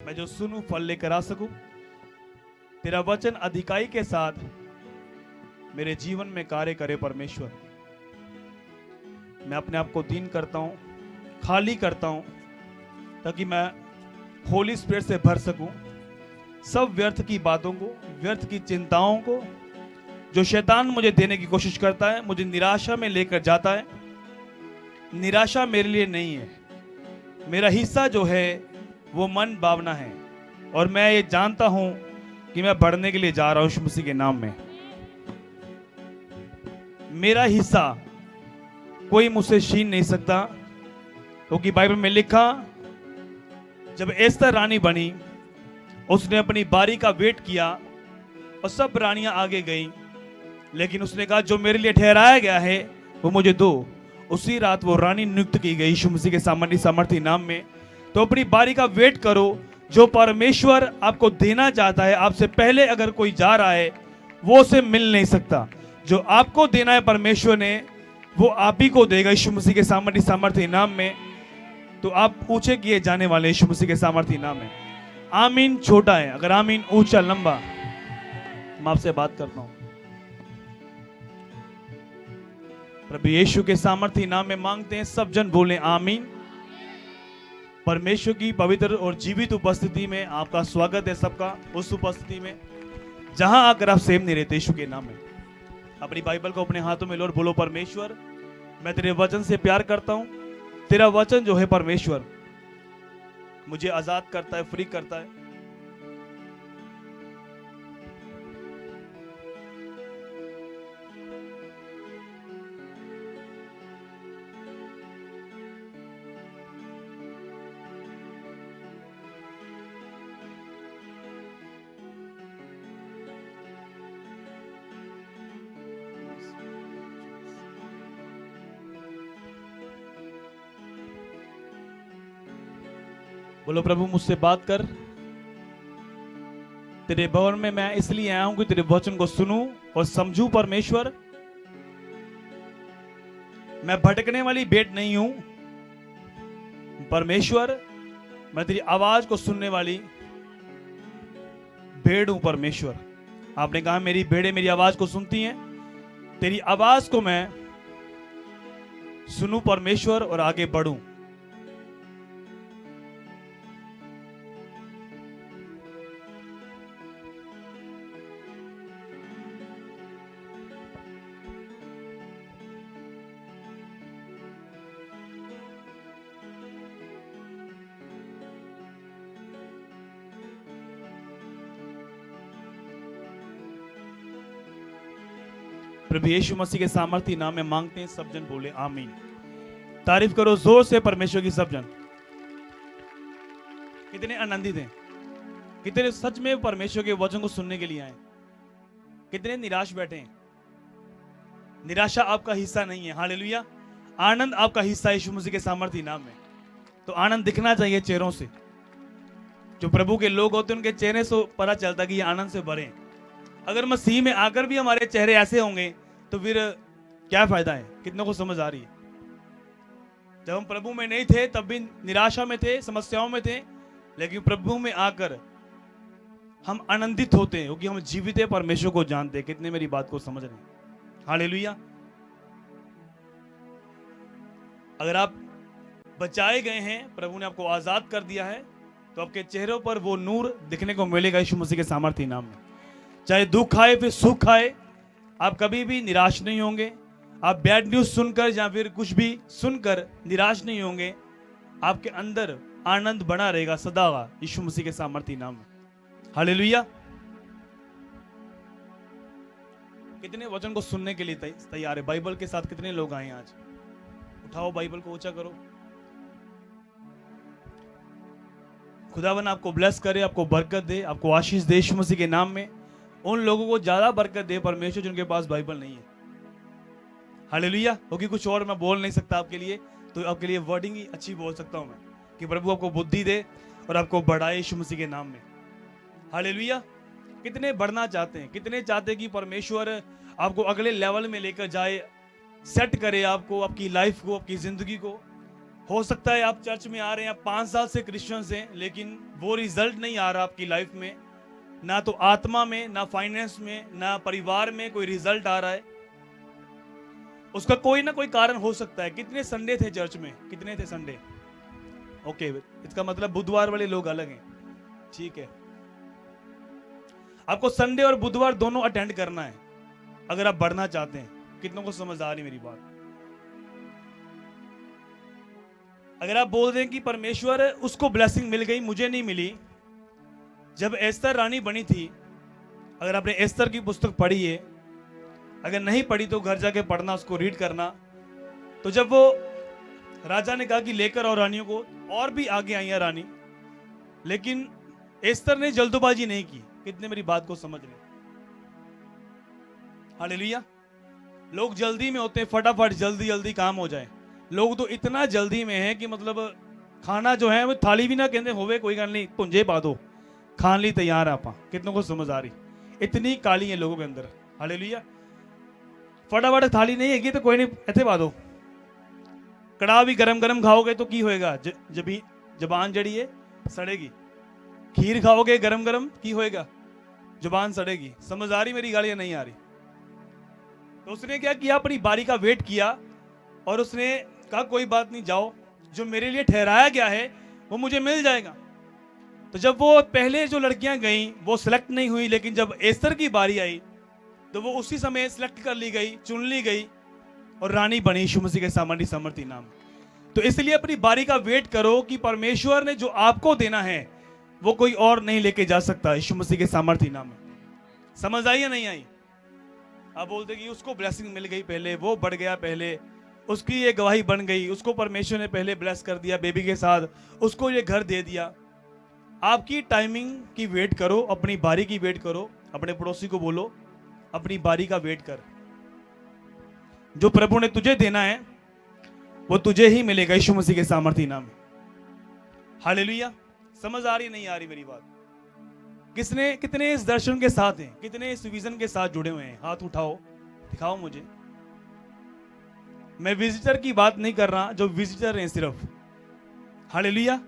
मैं जो सुनूं फल लेकर आ सकूं। तेरा वचन अधिकाई के साथ मेरे जीवन में कार्य करे परमेश्वर। मैं अपने आप को दीन करता हूं, खाली करता हूं, ताकि मैं होली स्पिरिट से भर सकूं। सब व्यर्थ की बातों को, व्यर्थ की चिंताओं को जो शैतान मुझे देने की कोशिश करता है, मुझे निराशा में लेकर जाता है। निराशा मेरे लिए नहीं है। मेरा हिस्सा जो है वो मन भावना है, और मैं ये जानता हूं कि मैं बढ़ने के लिए जा रहा हूं यीशु मसीह के नाम में। मेरा हिस्सा कोई मुझसे छीन नहीं सकता, क्योंकि बाइबल में लिखा, जब एस्तर रानी बनी, उसने अपनी बारी का वेट किया और सब रानियां आगे गईं, लेकिन उसने कहा जो मेरे लिए ठहराया गया है वो मुझे दो। उसी रात वो रानी नियुक्त की गई यीशु मसीह के सामर्थी नाम में। तो अपनी बारी का वेट करो। जो परमेश्वर आपको देना चाहता है, आपसे पहले अगर कोई जा रहा है, वो उसे मिल नहीं सकता। जो आपको देना है परमेश्वर ने, वो आप ही को देगा यीशु मसीह के सामर्थी नाम में। तो आप ऊंचे किए जाने वाले यीशु मसीह के सामर्थी नाम में। आमीन छोटा है, अगर आमीन ऊंचा लंबा। मैं आपसे बात करता हूं, प्रभु यीशु के सामर्थी नाम में मांगते हैं। सब जन बोले आमीन। परमेश्वर की पवित्र और जीवित उपस्थिति में आपका स्वागत है सबका, उस उपस्थिति में जहां आकर आप सेम नहीं रहते। यीशु के नाम में अपनी बाइबल को अपने हाथों में लो और बोलो, परमेश्वर मैं तेरे वचन से प्यार करता हूं। तेरा वचन जो है परमेश्वर मुझे आजाद करता है, फ्री करता है। बोलो प्रभु मुझसे बात कर। तेरे भवन में मैं इसलिए आया हूं कि तेरे वचन को सुनूं और समझूं। परमेश्वर मैं भटकने वाली भेड़ नहीं हूं। परमेश्वर मैं तेरी आवाज को सुनने वाली भेड़ हूं। परमेश्वर आपने कहा मेरी भेड़ें मेरी आवाज को सुनती हैं। तेरी आवाज को मैं सुनूं परमेश्वर और आगे बढ़ूं। प्रभु यीशु मसीह के सामर्थी नाम में मांगते हैं। सब जन बोले आमीन। तारीफ करो जोर से परमेश्वर की। सब जन कितने आनंदित हैं, कितने सच में परमेश्वर के वचन को सुनने के लिए आए, कितने निराश बैठे हैं। निराशा आपका हिस्सा नहीं है। हालेलुया। आनंद आपका हिस्सा है यीशु मसीह के सामर्थी नाम में। तो आनंद दिखना चाहिए चेहरों से। जो प्रभु के लोग होते हैं उनके चेहरे से पता चलता कि ये आनंद से भरे। अगर मसीह में आकर भी हमारे चेहरे ऐसे होंगे तो फिर क्या फायदा है। कितनों को समझ आ रही है? जब हम प्रभु में नहीं थे तब भी निराशा में थे, समस्याओं में थे, लेकिन प्रभु में आकर हम आनंदित होते हैं, क्योंकि हम जीवित है, परमेश्वर को जानते हैं। कितने मेरी बात को समझ रहे हैं? हालेलुया। अगर आप बचाए गए हैं, प्रभु ने आपको आजाद कर दिया है, तो आपके चेहरों पर वो नूर दिखने को मिलेगा यीशु मसीह के सामर्थी नाम में। चाहे दुख आए फिर सुख आए, आप कभी भी निराश नहीं होंगे। आप बैड न्यूज सुनकर या फिर कुछ भी सुनकर निराश नहीं होंगे। आपके अंदर आनंद बना रहेगा सदा यीशु मसीह के सामर्थी नाम में। हालेलुया। कितने वचन को सुनने के लिए तैयार है? बाइबल के साथ कितने लोग आए आज? उठाओ बाइबल को, ऊंचा करो। खुदावन आपको ब्लेस करे, आपको बरकत दे, आपको आशीष दे यीशु मसीह के नाम में। उन लोगों को ज्यादा बरकत दे परमेश्वर जिनके पास बाइबल नहीं है। हालेलुया। क्योंकि कुछ और मैं बोल नहीं सकता आपके लिए, तो आपके लिए वर्डिंग ही अच्छी बोल सकता हूं मैं, कि प्रभु आपको बुद्धि दे और आपको बढ़ाए यीशु मसीह के नाम में। हालेलुया। कितने बढ़ना चाहते हैं, कितने चाहते हैं कि परमेश्वर आपको अगले लेवल में लेकर जाए, सेट करे आपको, आपकी लाइफ को, आपकी जिंदगी को। हो सकता है आप चर्च में आ रहे हैं, आप 5 साल से क्रिश्चियंस हैं, लेकिन वो रिजल्ट नहीं आ रहा आपकी लाइफ में, ना तो आत्मा में, ना फाइनेंस में, ना परिवार में कोई रिजल्ट आ रहा है। उसका कोई ना कोई कारण हो सकता है। कितने संडे थे चर्च में? कितने थे संडे? ओके, इसका मतलब बुधवार वाले लोग अलग हैं, ठीक है। आपको संडे और बुधवार दोनों अटेंड करना है अगर आप बढ़ना चाहते हैं। कितनों को समझ आ रही मेरी बात? अगर आप बोल दें कि परमेश्वर उसको ब्लेसिंग मिल गई, मुझे नहीं मिली। जब एस्तर रानी बनी थी, अगर आपने एस्तर की पुस्तक पढ़ी है, अगर नहीं पढ़ी तो घर जाके पढ़ना, उसको रीड करना। तो जब वो राजा ने कहा कि लेकर और रानियों को, और भी आगे आई है रानी, लेकिन एस्तर ने जल्दबाजी नहीं की। कितने मेरी बात को समझ रहे? हालेलुया। लोग जल्दी में होते हैं, फटाफट जल्दी जल्दी काम हो जाए। लोग तो इतना जल्दी में है कि मतलब खाना जो है वो थाली भी ना कहते होवे कोई गल नहीं, भुंजे पा दो, खान ली तैयार आपा। कितनों को समझ आ रही? इतनी काली है लोगों के अंदर। हालेलुया। फटाफट थाली नहीं हैगी तो कोई नहीं, इतने पा दो। कड़ा भी गरम गरम खाओगे तो की होएगा? जबान जड़ी है सड़ेगी। खीर खाओगे गरम गरम, की होएगा? जुबान सड़ेगी। समझ आ रही मेरी गालियां? नहीं आ रही? तो उसने क्या किया? अपनी बारी का वेट किया और उसने कहा कोई बात नहीं, जाओ, जो मेरे लिए ठहराया गया है वो मुझे मिल जाएगा। तो जब वो पहले जो लड़कियां गईं वो सिलेक्ट नहीं हुई, लेकिन जब एस्तर की बारी आई तो वो उसी समय सिलेक्ट कर ली गई, चुन ली गई और रानी बनी यीशु मसीह के सामर्थी सामर्थी नाम। तो इसलिए अपनी बारी का वेट करो कि परमेश्वर ने जो आपको देना है वो कोई और नहीं लेके जा सकता, यीशु मसीह के सामर्थी नाम में। समझ आई या नहीं आई? आप बोलते कि उसको ब्लेसिंग मिल गई पहले, वो बढ़ गया पहले, उसकी ये गवाही बन गई, उसको परमेश्वर ने पहले ब्लेस कर दिया बेबी के साथ, उसको ये घर दे दिया। आपकी टाइमिंग की वेट करो, अपनी बारी की वेट करो। अपने पड़ोसी को बोलो अपनी बारी का वेट कर। जो प्रभु ने तुझे देना है वो तुझे ही मिलेगा यीशु मसीह के सामर्थी नाम में। हालेलुया। समझ आ रही नहीं आ रही मेरी बात? कितने इस दर्शन के साथ हैं? कितने इस विजन के साथ जुड़े हुए हैं? हाथ उठाओ, दिखाओ मुझे। मैं विजिटर की बात नहीं कर रहा, जो विजिटर हैं सिर्फ। हालेलुया।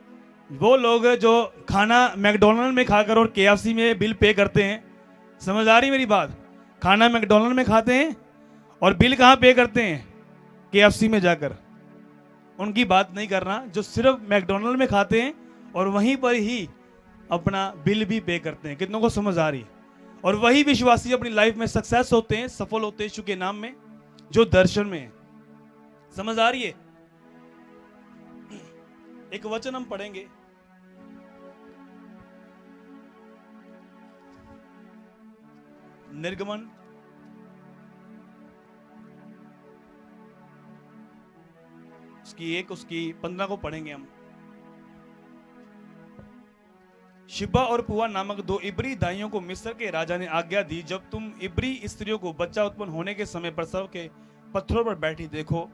वो लोग जो खाना मैकडोनल्ड में खाकर और केएफसी में बिल पे करते हैं। समझ आ रही मेरी बात? खाना मैकडोनल्ड में खाते हैं और बिल कहां पे करते हैं? केएफसी में जाकर। उनकी बात नहीं कर रहा, जो सिर्फ मैकडोनल्ड में खाते हैं और वहीं पर ही अपना बिल भी पे करते हैं। कितनों को समझ आ रही? और वही विश्वासी अपनी लाइफ में सक्सेस होते हैं, सफल होते हैं यीशु के नाम में, जो दर्शन में है। समझ आ रही है? एक वचन हम पढ़ेंगे, निर्गमन उसकी 15 को पढ़ेंगे हम। शिबा और पुआ नामक 2 इब्री दाइयों को मिस्र के राजा ने आज्ञा दी, जब तुम इब्री स्त्रियों को बच्चा उत्पन्न होने के समय प्रसव के पत्थरों पर बैठी देखो,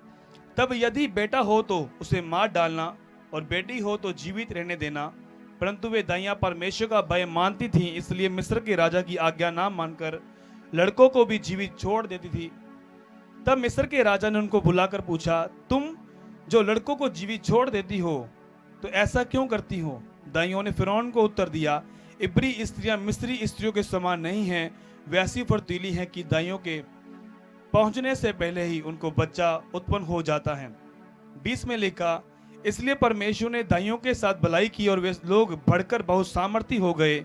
तब यदि बेटा हो तो उसे मार डालना और बेटी हो तो जीवित रहने देना। परंतु वे दाइयां परमेश्वर का भय मानती थीं, इसलिए मिस्र के राजा की आज्ञा ना मानकर लड़कों को भी जीवित छोड़ देती थी। तब मिस्र के राजा ने उनको बुलाकर पूछा, तुम जो लड़कों को जीवित छोड़ देती हो तो ऐसा क्यों करती हो? दाइयों ने फिरौन को उत्तर दिया, इब्री स्त्रियां मिस्री स्त्रियों के समान नहीं हैं, वैसी फर्तीली हैं कि दाइयों के पहुंचने से पहले ही उनको बच्चा उत्पन्न हो जाता है। 20 में लिखा, इसलिए परमेश्वर ने दाइयों के साथ भलाई की और वे लोग बढ़कर बहुत सामर्थी हो गए।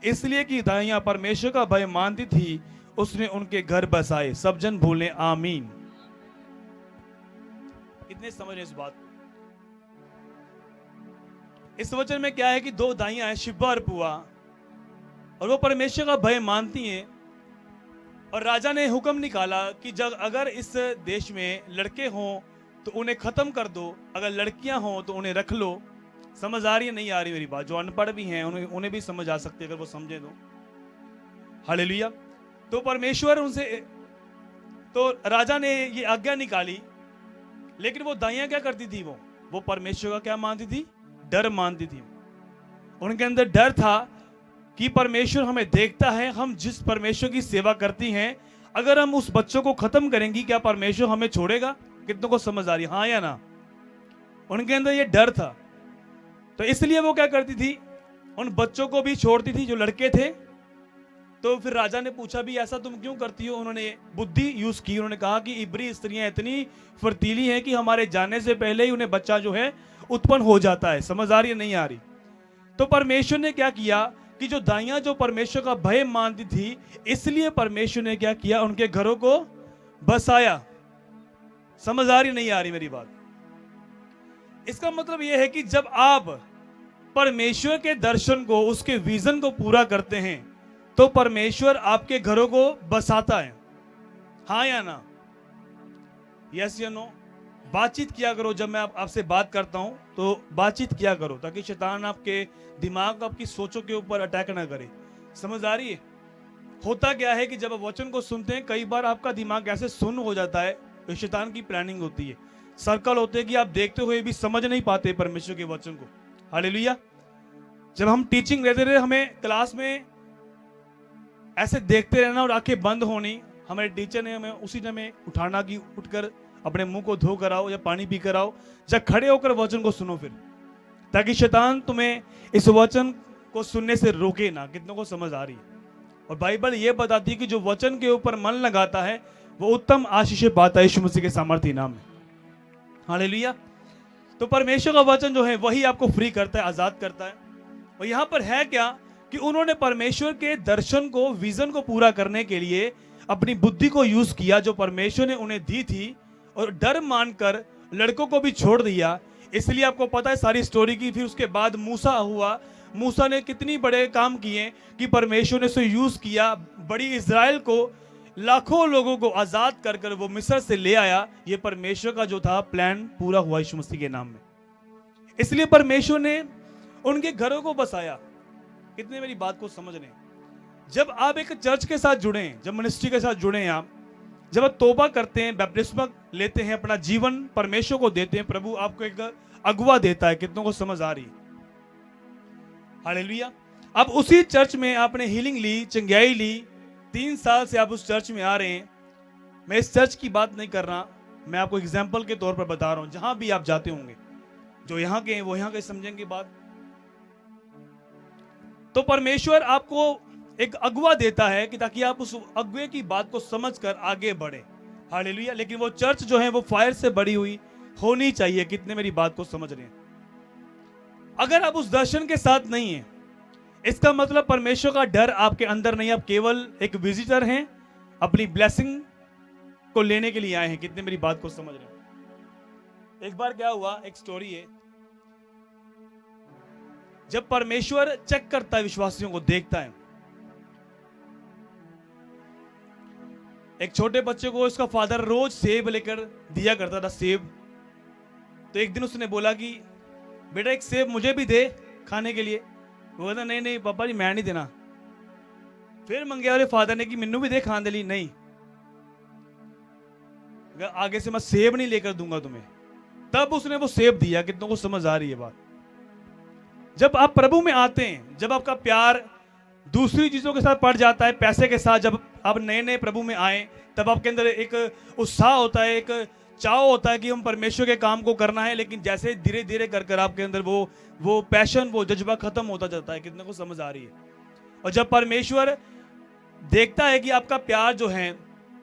इसलिए कि दाइयां परमेश्वर का भय मानती थी, उसने उनके घर बसाए। सब जन बोले आमीन। कितने समझ रहे इस बात? इस वचन में क्या है कि 2 दाइयां हैं, शिबा और पुआ, और वो परमेश्वर का भय मानती हैं। और राजा ने हुक्म निकाला कि जब अगर इस देश में लड़के हों तो उन्हें खत्म कर दो, अगर लड़कियां हों तो उन्हें रख लो। समझ आ रही है नहीं आ रही मेरी बात? जो अनपढ़ भी हैं उन्हें भी समझ आ सकती है अगर वो समझे तो। हालेलुया। तो परमेश्वर उनसे, तो राजा ने ये आज्ञा निकाली, लेकिन वो दाइयां क्या करती थी? वो परमेश्वर का क्या मानती थी? डर मानती थी। उनके अंदर डर था कि परमेश्वर हमें देखता है, हम जिस परमेश्वर की सेवा करती हैं, अगर हम उस बच्चों को खत्म करेंगी क्या परमेश्वर हमें छोड़ेगा? कितनों को समझ आ रही? हाँ या ना? उनके अंदर ये डर था। तो इसलिए वो क्या करती थी, उन बच्चों को भी छोड़ती थी जो लड़के थे। तो फिर राजा ने पूछा भी ऐसा तुम क्यों करती हो। उन्होंने बुद्धि यूज की, उन्होंने कहा कि इब्री स्त्रियां इतनी फर्तीली हैं कि हमारे जाने से पहले ही उन्हें बच्चा जो है उत्पन्न हो जाता है। समझ आ रही है नहीं आ रही। तो परमेश्वर ने क्या किया कि जो दाइयां जो परमेश्वर का भय मानती थी, इसलिए परमेश्वर ने क्या किया, उनके घरों को बसाया। समझ आ रही नहीं आ रही मेरी बात। इसका मतलब यह है कि जब आप परमेश्वर के दर्शन को, उसके विजन को पूरा करते हैं, तो परमेश्वर आपके घरों को बसाता है। हाँ या ना, यस या नो। बातचीत किया करो। जब मैं आपसे बात करता हूं तो बातचीत किया करो, ताकि शैतान आपके दिमाग, आपकी सोचों के ऊपर अटैक ना करे। समझ आ रही है। होता क्या है कि जब आप वचन को सुनते हैं, कई बार आपका दिमाग ऐसे सुन्न हो जाता है, तो शैतान की प्लानिंग होती है, सर्कल होते हैं कि आप देखते हुए भी समझ नहीं पाते परमेश्वर के वचन को। हालेलुया। जब हम टीचिंग देते रहे, हमें क्लास में ऐसे देखते रहना और आंखें बंद होनी, हमारे टीचर ने हमें उसी समय उठाना कि उठकर अपने मुंह को धो कर आओ या पानी पी कर आओ, जब खड़े होकर वचन को सुनो फिर, ताकि शैतान तुम्हें इस वचन को सुनने से रोके ना। कितनों को समझ आ रही है। और बाइबल ये बताती है कि जो वचन के ऊपर मन लगाता है वो उत्तम आशीष पाता है यीशु मसीह के सामर्थ्य नाम में। हालेलुया। तो परमेश्वर का वचन जो है वही आपको फ्री करता है, आजाद करता है। और यहां पर है क्या कि उन्होंने परमेश्वर के दर्शन को, विजन को पूरा करने के लिए अपनी बुद्धि को यूज किया जो परमेश्वर ने उन्हें दी थी, और डर मानकर लड़कों को भी छोड़ दिया। इसलिए आपको पता है सारी स्टोरी की। फिर उसके बाद मूसा हुआ। मूसा ने कितनी बड़े काम किए कि परमेश्वर ने उसे यूज किया, बड़ी इज़राइल को, लाखों लोगों को आजाद कर कर वो मिस्र से ले आया। ये परमेश्वर का जो था प्लान पूरा हुआ यीशु मसीह के नाम में। इसलिए परमेश्वर ने उनके घरों को बसाया। कितने मेरी बात को समझ रहे हैं। जब आप एक चर्च के साथ जुड़े हैं, जब मिनिस्ट्री के साथ जुड़े हैं, आप जब आप तौबा करते हैं, बैप्टिस्म लेते हैं, अपना जीवन परमेश्वर को देते हैं, प्रभु आपको एक अगुवा देता है। कितनों को समझ आ रही है। हालेलुया। अब उसी चर्च में आपने हीलिंग ली, चंगाई ली, 3 साल से आप उस चर्च में आ रहे हैं। मैं इस चर्च की बात नहीं कर रहा, मैं आपको एग्जाम्पल के तौर पर बता रहा हूं। जहां भी आप जाते होंगे, जो यहां के हैं वो यहां के समझेंगे बात। तो परमेश्वर आपको एक अगुवा देता है कि ताकि आप उस अगुवे की बात को समझकर आगे बढ़े। हालेलुया। लेकिन वो चर्च जो है वो फायर से बड़ी हुई होनी चाहिए। कितने मेरी बात को समझ रहे हैं। अगर आप उस दर्शन के साथ नहीं हैं, इसका मतलब परमेश्वर का डर आपके अंदर नहीं, आप केवल एक विजिटर हैं, अपनी ब्लेसिंग को लेने के लिए आए हैं। कितने मेरी बात को समझ रहे हैं। एक बार क्या हुआ, एक स्टोरी है। जब परमेश्वर चेक करता है विश्वासियों को, देखता है, एक छोटे बच्चे को उसका फादर रोज सेब लेकर दिया करता था, सेब। तो एक दिन उसने बोला कि बेटा एक सेब मुझे भी दे खाने के लिए। वो कहता नहीं नहीं पापा जी मैं नहीं देना। फिर मंगे वाले फादर ने कि मिन्नू भी दे खाने ली। नहीं, आगे से मैं सेब नहीं लेकर दूंगा तुम्हें। तब उसने वो सेब दिया। कितनों को समझ आ रही है बात। जब आप प्रभु में आते हैं, जब आपका प्यार दूसरी चीजों के साथ पड़ जाता है, पैसे के साथ, जब आप नए नए प्रभु में आए, तब आपके अंदर एक उत्साह होता है, एक चाव होता है कि हम परमेश्वर के काम को करना है। लेकिन जैसे धीरे धीरे कर कर आपके अंदर वो पैशन, वो जज्बा खत्म होता जाता है। कितने को समझ आ रही है। और जब परमेश्वर देखता है कि आपका प्यार जो है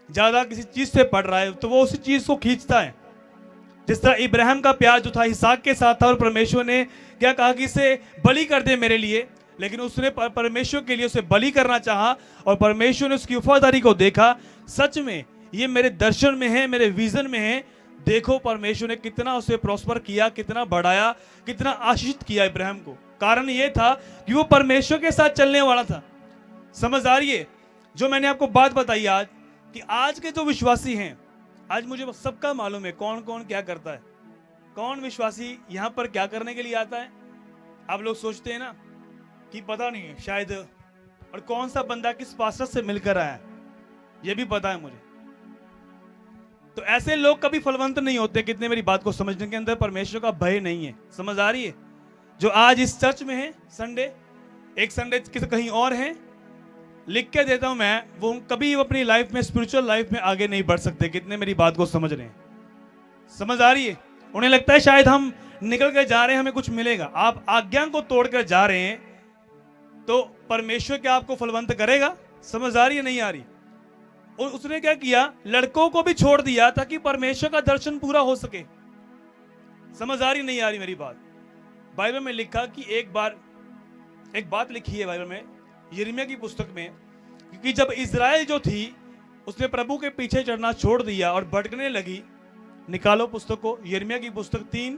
ज्यादा किसी चीज से पड़ रहा है, तो वो उसी चीज को खींचता है। जिस तरह इब्राहिम का प्यार जो था इसहाक के साथ था, और परमेश्वर ने क्या कहा कि इसे बलि कर दे मेरे लिए, लेकिन उसने परमेश्वर के लिए उसे बलि करना चाहा, और परमेश्वर ने उसकी वफादारी को देखा। सच में ये मेरे दर्शन में है, मेरे विजन में है। देखो परमेश्वर ने कितना उसे प्रॉस्पर किया, कितना बढ़ाया, कितना आशीषित किया इब्राहिम को। कारण ये था कि वो परमेश्वर के साथ चलने वाला था। समझ आ रही है। जो मैंने आपको बात बताई आज, कि आज के जो विश्वासी हैं, आज मुझे सबका मालूम है कौन कौन क्या करता है, कौन विश्वासी यहां पर क्या करने के लिए आता है। आप लोग सोचते हैं ना कि पता नहीं है शायद, और कौन सा बंदा किस पास्टर से मिलकर आया है ये भी पता है मुझे। तो ऐसे लोग कभी फलवंत नहीं होते। कितने मेरी बात को समझने के अंदर परमेश्वर का भय नहीं है। समझ आ रही है। जो आज इस चर्च में है, संडे, एक संडे कहीं और है, लिख के देता हूं मैं, वो कभी अपनी लाइफ में, स्पिरिचुअल लाइफ में आगे नहीं बढ़ सकते। कितने मेरी बात को समझ रहे हैं। समझ आ रही है। उन्हें लगता है शायद हम निकल कर जा रहे हैं हमें कुछ मिलेगा, आप आज्ञा को तोड़कर जा रहे हैं, तो परमेश्वर क्या आपको फलवंत करेगा? समझ आ रही है नहीं आ रही? और उसने क्या किया, लड़कों को भी छोड़ दिया ताकि परमेश्वर का दर्शन पूरा हो सके। समझ आ रही नहीं आ रही मेरी बात? बाइबल में लिखा कि एक बात लिखी है बाइबल में, यिर्मयाह की पुस्तक में, कि जब इज़राइल जो थी उसने प्रभु के पीछे चढ़ना छोड़ दिया और भटकने लगी। निकालो पुस्तक को, यिर्मयाह की पुस्तक 3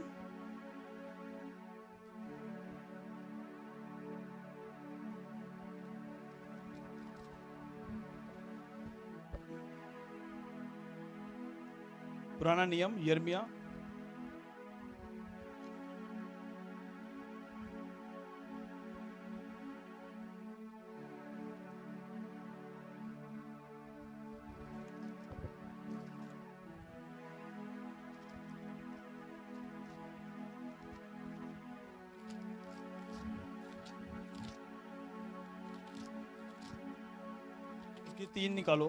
पुराना नियम यिर्मयाह 3 निकालो,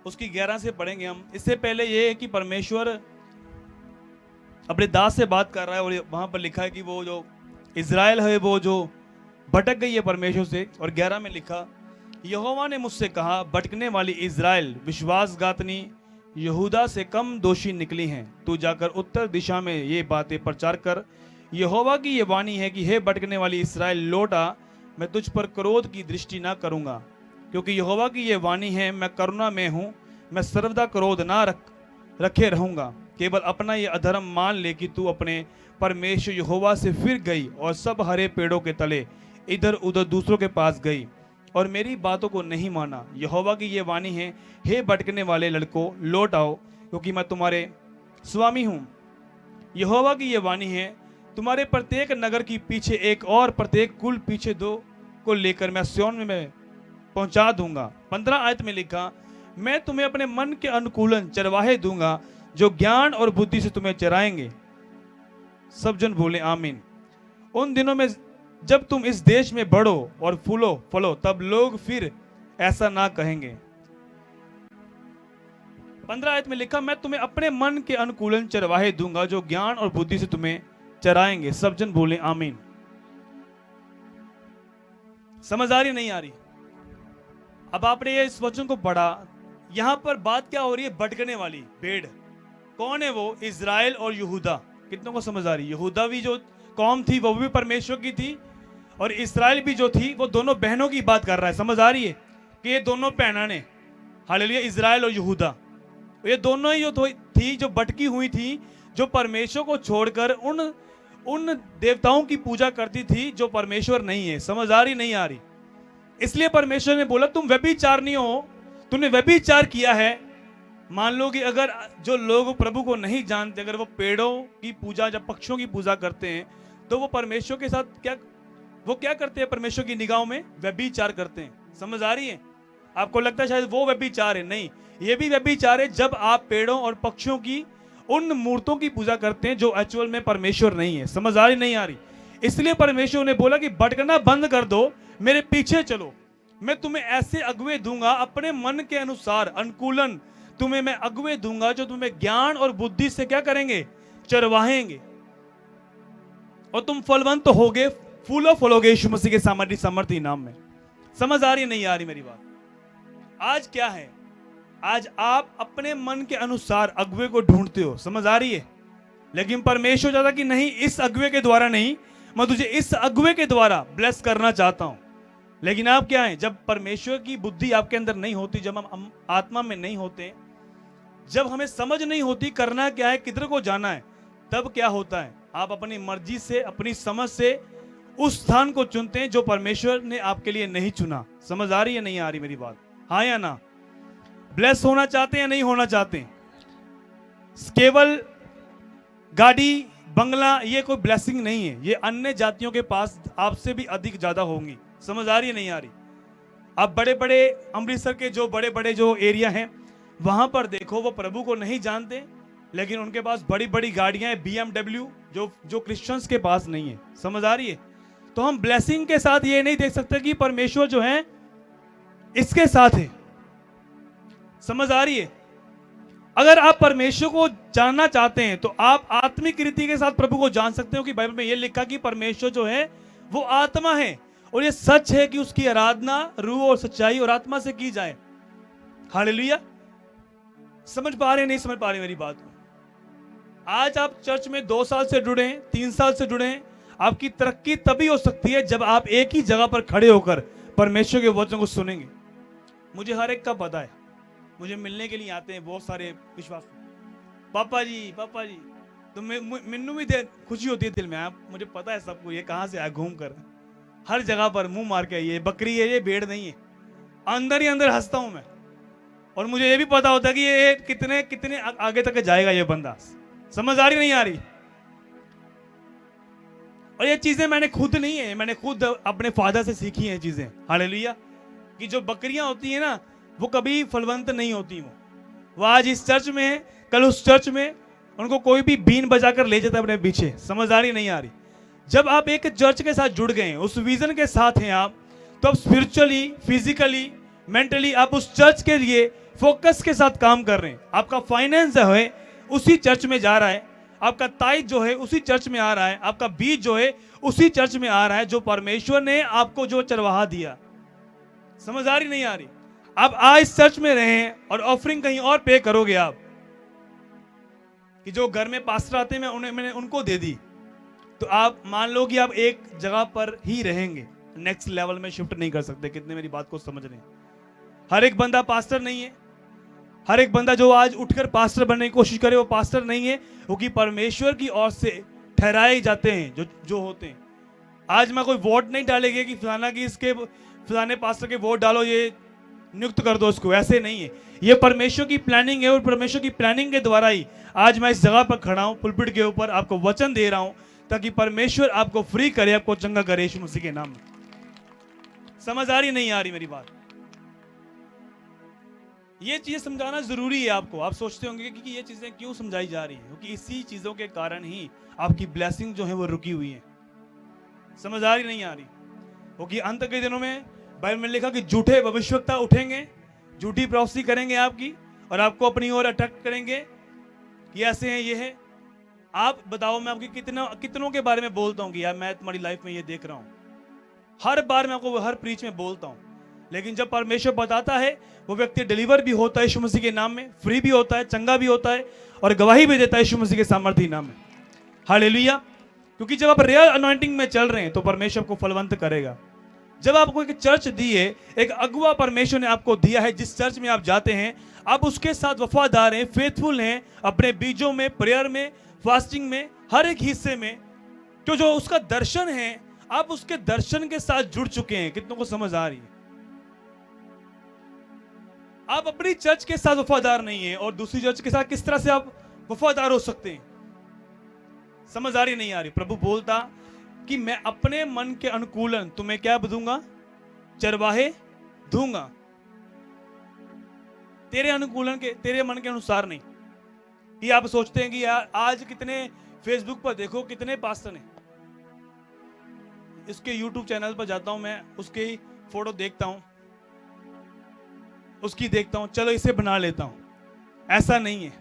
उसकी 11 से पढ़ेंगे हम। इससे पहले ये है कि परमेश्वर अपने दास से बात कर रहा है और वहां पर लिखा है कि वो जो इज़राइल है वो जो भटक गई है परमेश्वर से। और 11 में लिखा, यहोवा ने मुझसे कहा, भटकने वाली इज़राइल विश्वासघातनी यहूदा से कम दोषी निकली हैं। तू जाकर उत्तर दिशा में ये बातें प्रचार कर, यहोवा की ये वाणी है कि हे भटकने वाली इज़राइल लौट आ, मैं तुझ पर क्रोध की दृष्टि ना करूंगा, क्योंकि यहोवा की ये वाणी है, मैं करुणा में हूं, मैं सर्वदा क्रोध ना रखे रहूंगा। केवल अपना ये अधर्म मान ले कि तू अपने परमेश्वर यहोवा से फिर गई और सब हरे पेड़ों के तले इधर उधर दूसरों के पास गई और मेरी बातों को नहीं माना। यहोवा की ये वाणी है, हे भटकने वाले लड़कों लौट आओ, क्योंकि मैं तुम्हारे स्वामी हूं। यहोवा की ये वाणी है, तुम्हारे प्रत्येक नगर की पीछे एक और प्रत्येक कुल पीछे 2 को लेकर मैं सिय्योन में पहुंचा दूंगा। 15 आयत में लिखा, मैं तुम्हें अपने मन के अनुकूलन चरवाहे दूंगा जो ज्ञान और बुद्धि से तुम्हें चराएंगे। सब जन बोले आमीन। उन दिनों में जब तुम इस देश में बढ़ो और फलो तब लोग फिर ऐसा ना कहेंगे। 15 आयत में लिखा, मैं तुम्हें अपने मन के अनुकूलन चरवाहे दूंगा जो ज्ञान और बुद्धि से तुम्हें चराएंगे। सब जन बोले आमीन। समझ आ रही नहीं आ रही? अब आपने ये इस वचन को पढ़ा, यहां पर बात क्या हो रही है? भटकने वाली भेड़। कौन है वो? इज़राइल और यहूदा। कितनों को समझ आ रही? यहूदा भी जो कौम थी वो भी परमेश्वर की थी, और इज़राइल भी जो थी वो दोनों बहनों की बात कर रहा है। समझ आ रही है कि ये दोनों बहना ने, हालेलुया, इज़राइल और यहूदा, ये दोनों ही जो थी जो भटकी हुई थी, जो परमेश्वर को छोड़कर उन देवताओं की पूजा करती थी जो परमेश्वर नहीं है। समझ आ रही नहीं आ रही? इसलिए परमेश्वर ने बोला, तुम व्यभिचारिणी हो, तूने व्यभिचार किया है। मान लो कि अगर जो लोग प्रभु को नहीं जानते, अगर वो पेड़ों की पूजा या पक्षियों की पूजा करते हैं, तो वो परमेश्वर के साथ क्या करते हैं? परमेश्वर की निगाहों में व्यभिचार करते हैं। समझ आ रही है? आपको लगता है शायद वो व्यभिचार है, नहीं, ये भी व्यभिचार है जब आप पेड़ों और पक्षियों की उन मूर्तों की पूजा करते हैं जो एक्चुअल में परमेश्वर नहीं है। समझ आ रही नहीं आ रही? इसलिए परमेश्वर ने बोला कि भटकना बंद कर दो, मेरे पीछे चलो, मैं तुम्हें ऐसे अगुवे दूंगा, अपने मन के अनुसार अनुकूलन तुम्हें मैं अगुवे दूंगा जो तुम्हें ज्ञान और बुद्धि से क्या करेंगे? चरवाहेंगे, और तुम फलवंत होगे, फलोगे यीशु मसीह के सामर्थी नाम में। समझ आ रही नहीं आ रही मेरी बात? आज क्या है? आज आप अपने मन के अनुसार अगुवे को ढूंढते हो। समझ आ रही है? लेकिन परमेश्वर चाहता कि नहीं, इस अगुवे के द्वारा नहीं, मैं तुझे इस अगुवे के द्वारा ब्लेस करना चाहता हूं। लेकिन आप क्या है? जब परमेश्वर की बुद्धि आपके अंदर नहीं होती, जब हम आत्मा में नहीं होते, जब हमें समझ नहीं होती करना क्या है, किधर को जाना है, तब क्या होता है? आप अपनी मर्जी से, अपनी समझ से उस स्थान को चुनते हैं जो परमेश्वर ने आपके लिए नहीं चुना। समझ आ रही है नहीं आ रही मेरी बात? हाँ या ना? ब्लेस होना चाहते हैं या नहीं होना चाहते? केवल गाड़ी बंगला ये कोई ब्लेसिंग नहीं है, ये अन्य जातियों के पास आपसे भी अधिक ज्यादा होंगी। समझ आ रही है नहीं आ रही? आप बड़े बड़े अमृतसर के जो बड़े बड़े जो एरिया हैं वहां पर देखो, वो प्रभु को नहीं जानते, लेकिन उनके पास बड़ी बड़ी गाड़ियां हैं, BMW, जो क्रिश्चियंस के पास नहीं है। समझ आ रही है? तो हम ब्लेसिंग के साथ ये नहीं देख सकते कि परमेश्वर जो है इसके साथ है। समझ आ रही है? अगर आप परमेश्वर को जानना चाहते हैं तो आप आत्मिक रीति के साथ प्रभु को जान सकते हो कि बाइबल में यह लिखा कि परमेश्वर जो है वो आत्मा है, और ये सच है कि उसकी आराधना रूह और सच्चाई और आत्मा से की जाए। हालेलुया। समझ पा रहे हैं, नहीं समझ पा रहे मेरी बात को? आज आप चर्च में 2 साल से जुड़े हैं, 3 साल से जुड़े हैं, आपकी तरक्की तभी हो सकती है जब आप एक ही जगह पर खड़े होकर परमेश्वर के वचन को सुनेंगे। मुझे हर एक का पता है, मुझे मिलने के लिए आते हैं बहुत सारे विश्वास, पापा जी तो मैनू भी खुशी होती है दिल में। आप मुझे पता है सबको, ये कहाँ से आया घूम कर, हर जगह पर मुंह मार के, ये बकरी है, ये भेड़ नहीं है। अंदर ही अंदर हंसता हूं मैं, और मुझे ये भी पता होता है कि ये कितने कितने आगे तक जाएगा ये बंदा। समझ आ रही नहीं आ रही? और ये चीजें मैंने खुद नहीं है, मैंने खुद अपने फादर से सीखी हैं चीजें। हालेलुया। कि जो बकरियां होती है ना, वो कभी फलवंत नहीं होती। वो आज इस चर्च में है, कल उस चर्च में, उनको कोई भी बीन बजाकर ले जाता है अपने पीछे। समझ आ रही नहीं आ रही? जब आप एक चर्च के साथ जुड़ गए, उस विजन के साथ हैं आप, तो आप स्पिरिचुअली, फिजिकली, मेंटली आप उस चर्च के लिए फोकस के साथ काम कर रहे हैं। आपका फाइनेंस जो है उसी चर्च में जा रहा है, आपका ताइज जो है उसी चर्च में आ रहा है, आपका बीज जो है उसी चर्च में आ रहा है, जो परमेश्वर ने आपको जो चरवाहा दिया। समझ आ रही नहीं आ रही? आप आज इस चर्च में रहें और ऑफरिंग कहीं और पे करोगे आप, कि जो घर में पास्टर आते हैं मैंने उनको दे दी, तो आप मान लो कि आप एक जगह पर ही रहेंगे, नेक्स्ट लेवल में शिफ्ट नहीं कर सकते। कितने मेरी बात को समझ रहे हैं? हर एक बंदा पास्टर नहीं है, हर एक बंदा जो आज उठकर पास्टर बनने की कोशिश करे वो पास्टर नहीं है, क्योंकि परमेश्वर की ओर से ठहराए जाते हैं जो होते हैं। आज मैं कोई वोट नहीं डालेंगे कि फलाना की इसके फलाने पास्टर के वोट डालो, ये नियुक्त कर दो इसको, ऐसे नहीं है। ये परमेश्वर की प्लानिंग है, और परमेश्वर की प्लानिंग के द्वारा ही आज मैं इस जगह पर खड़ा हूं, पुलपिट के ऊपर आपको वचन दे रहा हूं, ताकि परमेश्वर आपको फ्री करे, आपको चंगा करे यीशु मसीह के नाम में। समझ आ रही नहीं आ रही मेरी बात? ये चीजें समझाना जरूरी है आपको। आप सोचते होंगे कि ये चीजें क्यों समझाई जा रही है, क्योंकि इसी चीजों के कारण ही आपकी ब्लेसिंग जो है वो रुकी हुई है। समझ आ रही नहीं आ रही? क्योंकि अंत के दिनों में बाइबल में लिखा कि झूठे भविष्यवक्ता उठेंगे, झूठी प्रोफेसी करेंगे आपकी, और आपको अपनी ओर अट्रैक्ट करेंगे कि ऐसे हैं, ये है। आप बताओ, मैं आपकी कितनों के बारे में बोलता हूँ कि यार मैं तुम्हारी लाइफ में ये देख रहा हूँ। हर बार मैं आपको हर प्रीच में बोलता हूँ, लेकिन जब परमेश्वर बताता है, वो व्यक्ति डिलीवर भी होता है यीशु मसीह के नाम में, फ्री भी होता है, चंगा भी होता है, और गवाही भी देता है यीशु मसीह के सामर्थ्य नाम में। हालेलुया। क्योंकि जब आप रियल अनॉइंटिंग में चल रहे हैं तो परमेश्वर आपको फलवंत करेगा। जब आपको एक चर्च दी है, एक अगुआ परमेश्वर ने आपको दिया है, जिस चर्च में आप जाते हैं आप उसके साथ वफादार हैं, फेथफुल हैं, अपने बीजों में, प्रेयर में, फास्टिंग में, हर एक हिस्से में, तो जो उसका दर्शन है आप उसके दर्शन के साथ जुड़ चुके हैं। कितनों को समझ आ रही है? आप अपनी चर्च के साथ वफादार नहीं है, और दूसरी चर्च के साथ किस तरह से आप वफादार हो सकते हैं? समझ आ रही नहीं आ रही? प्रभु बोलता कि मैं अपने मन के अनुकूलन तुम्हें क्या दूंगा? चरवाहे दूंगा। तेरे अनुकूलन के, तेरे मन के अनुसार नहीं। कि आप सोचते हैं कि यार आज कितने फेसबुक पर देखो कितने पास्टर हैं, इसके यूट्यूब चैनल पर जाता हूं मैं, उसके फोटो देखता हूं, उसकी देखता हूं, चलो इसे बना लेता हूं। ऐसा नहीं है।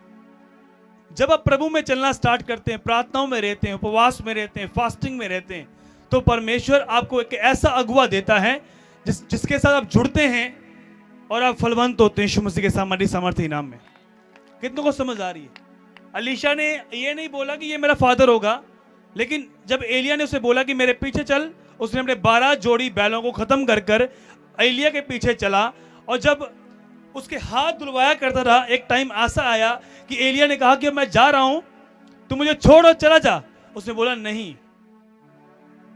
जब आप प्रभु में चलना स्टार्ट करते हैं, प्रार्थनाओं में रहते हैं, उपवास में रहते हैं, फास्टिंग में रहते हैं, तो परमेश्वर आपको एक ऐसा अगुआ देता है जिसके साथ आप जुड़ते हैं और आप फलवंत होते हैं यीशु मसीह के सामर्थ्य नाम में। कितनों को समझ आ रही है? अलीशा ने ये नहीं बोला कि ये मेरा फादर होगा, लेकिन जब एलिया ने उसे बोला कि मेरे पीछे चल, उसने अपने 12 जोड़ी बैलों को खत्म कर एलिया के पीछे चला। और जब उसके हाथ धुलवाया करता रहा, एक टाइम ऐसा आया कि एलिया ने कहा कि मैं जा रहा हूं, तू मुझे छोड़ और चला जा। उसने बोला नहीं,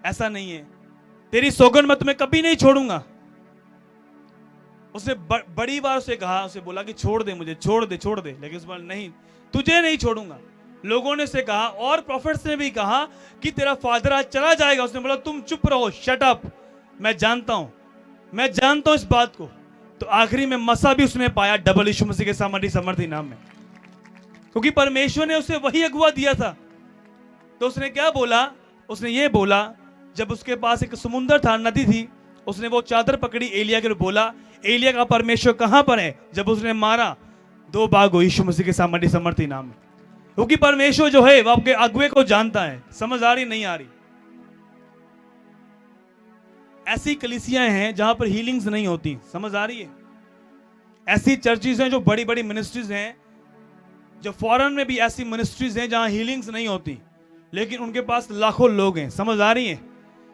ऐसा नहीं है, तेरी सौगंध मैं तुम्हें कभी नहीं छोड़ूंगा। उसने बड़ी बार उसे कहा, उसे बोला कि छोड़ दे मुझे, छोड़ दे, लेकिन उसने बोला नहीं, तुझे नहीं छोड़ूंगा। लोगों ने उसे कहा, और प्रॉफिट्स ने भी कहा कि तेरा फादर आज चला जाएगा। उसने बोला तुम चुप रहो, शट अप, मैं जानता हूं इस बात को। तो आखिरी में मसा भी उसने पाया, डबल यीशु मसीह के सामर्थ्य नाम में, क्योंकि परमेश्वर ने उसे वही अगुआ दिया था। तो उसने क्या बोला? उसने ये बोला, जब उसके पास एक समुंदर था, नदी थी, उसने वो चादर पकड़ी, एलिया के बोला एलिया का परमेश्वर कहां पर है? जब उसने मारा, दो भाग हो यीशु मसीह के सामर्थ्य समर्थी नाम में। क्योंकि परमेश्वर जो है वो आपके अगुवे को जानता है। समझ आ रही नहीं आ रही? ऐसी कलीसियां हैं जहां पर हीलिंग्स नहीं होती। समझ आ रही है? ऐसी चर्चेज हैं जो बड़ी बड़ी मिनिस्ट्रीज हैं, जो फॉरेन में भी ऐसी मिनिस्ट्रीज हैं जहां हीलिंग्स नहीं होती, लेकिन उनके पास लाखों लोग हैं। समझ आ रही है?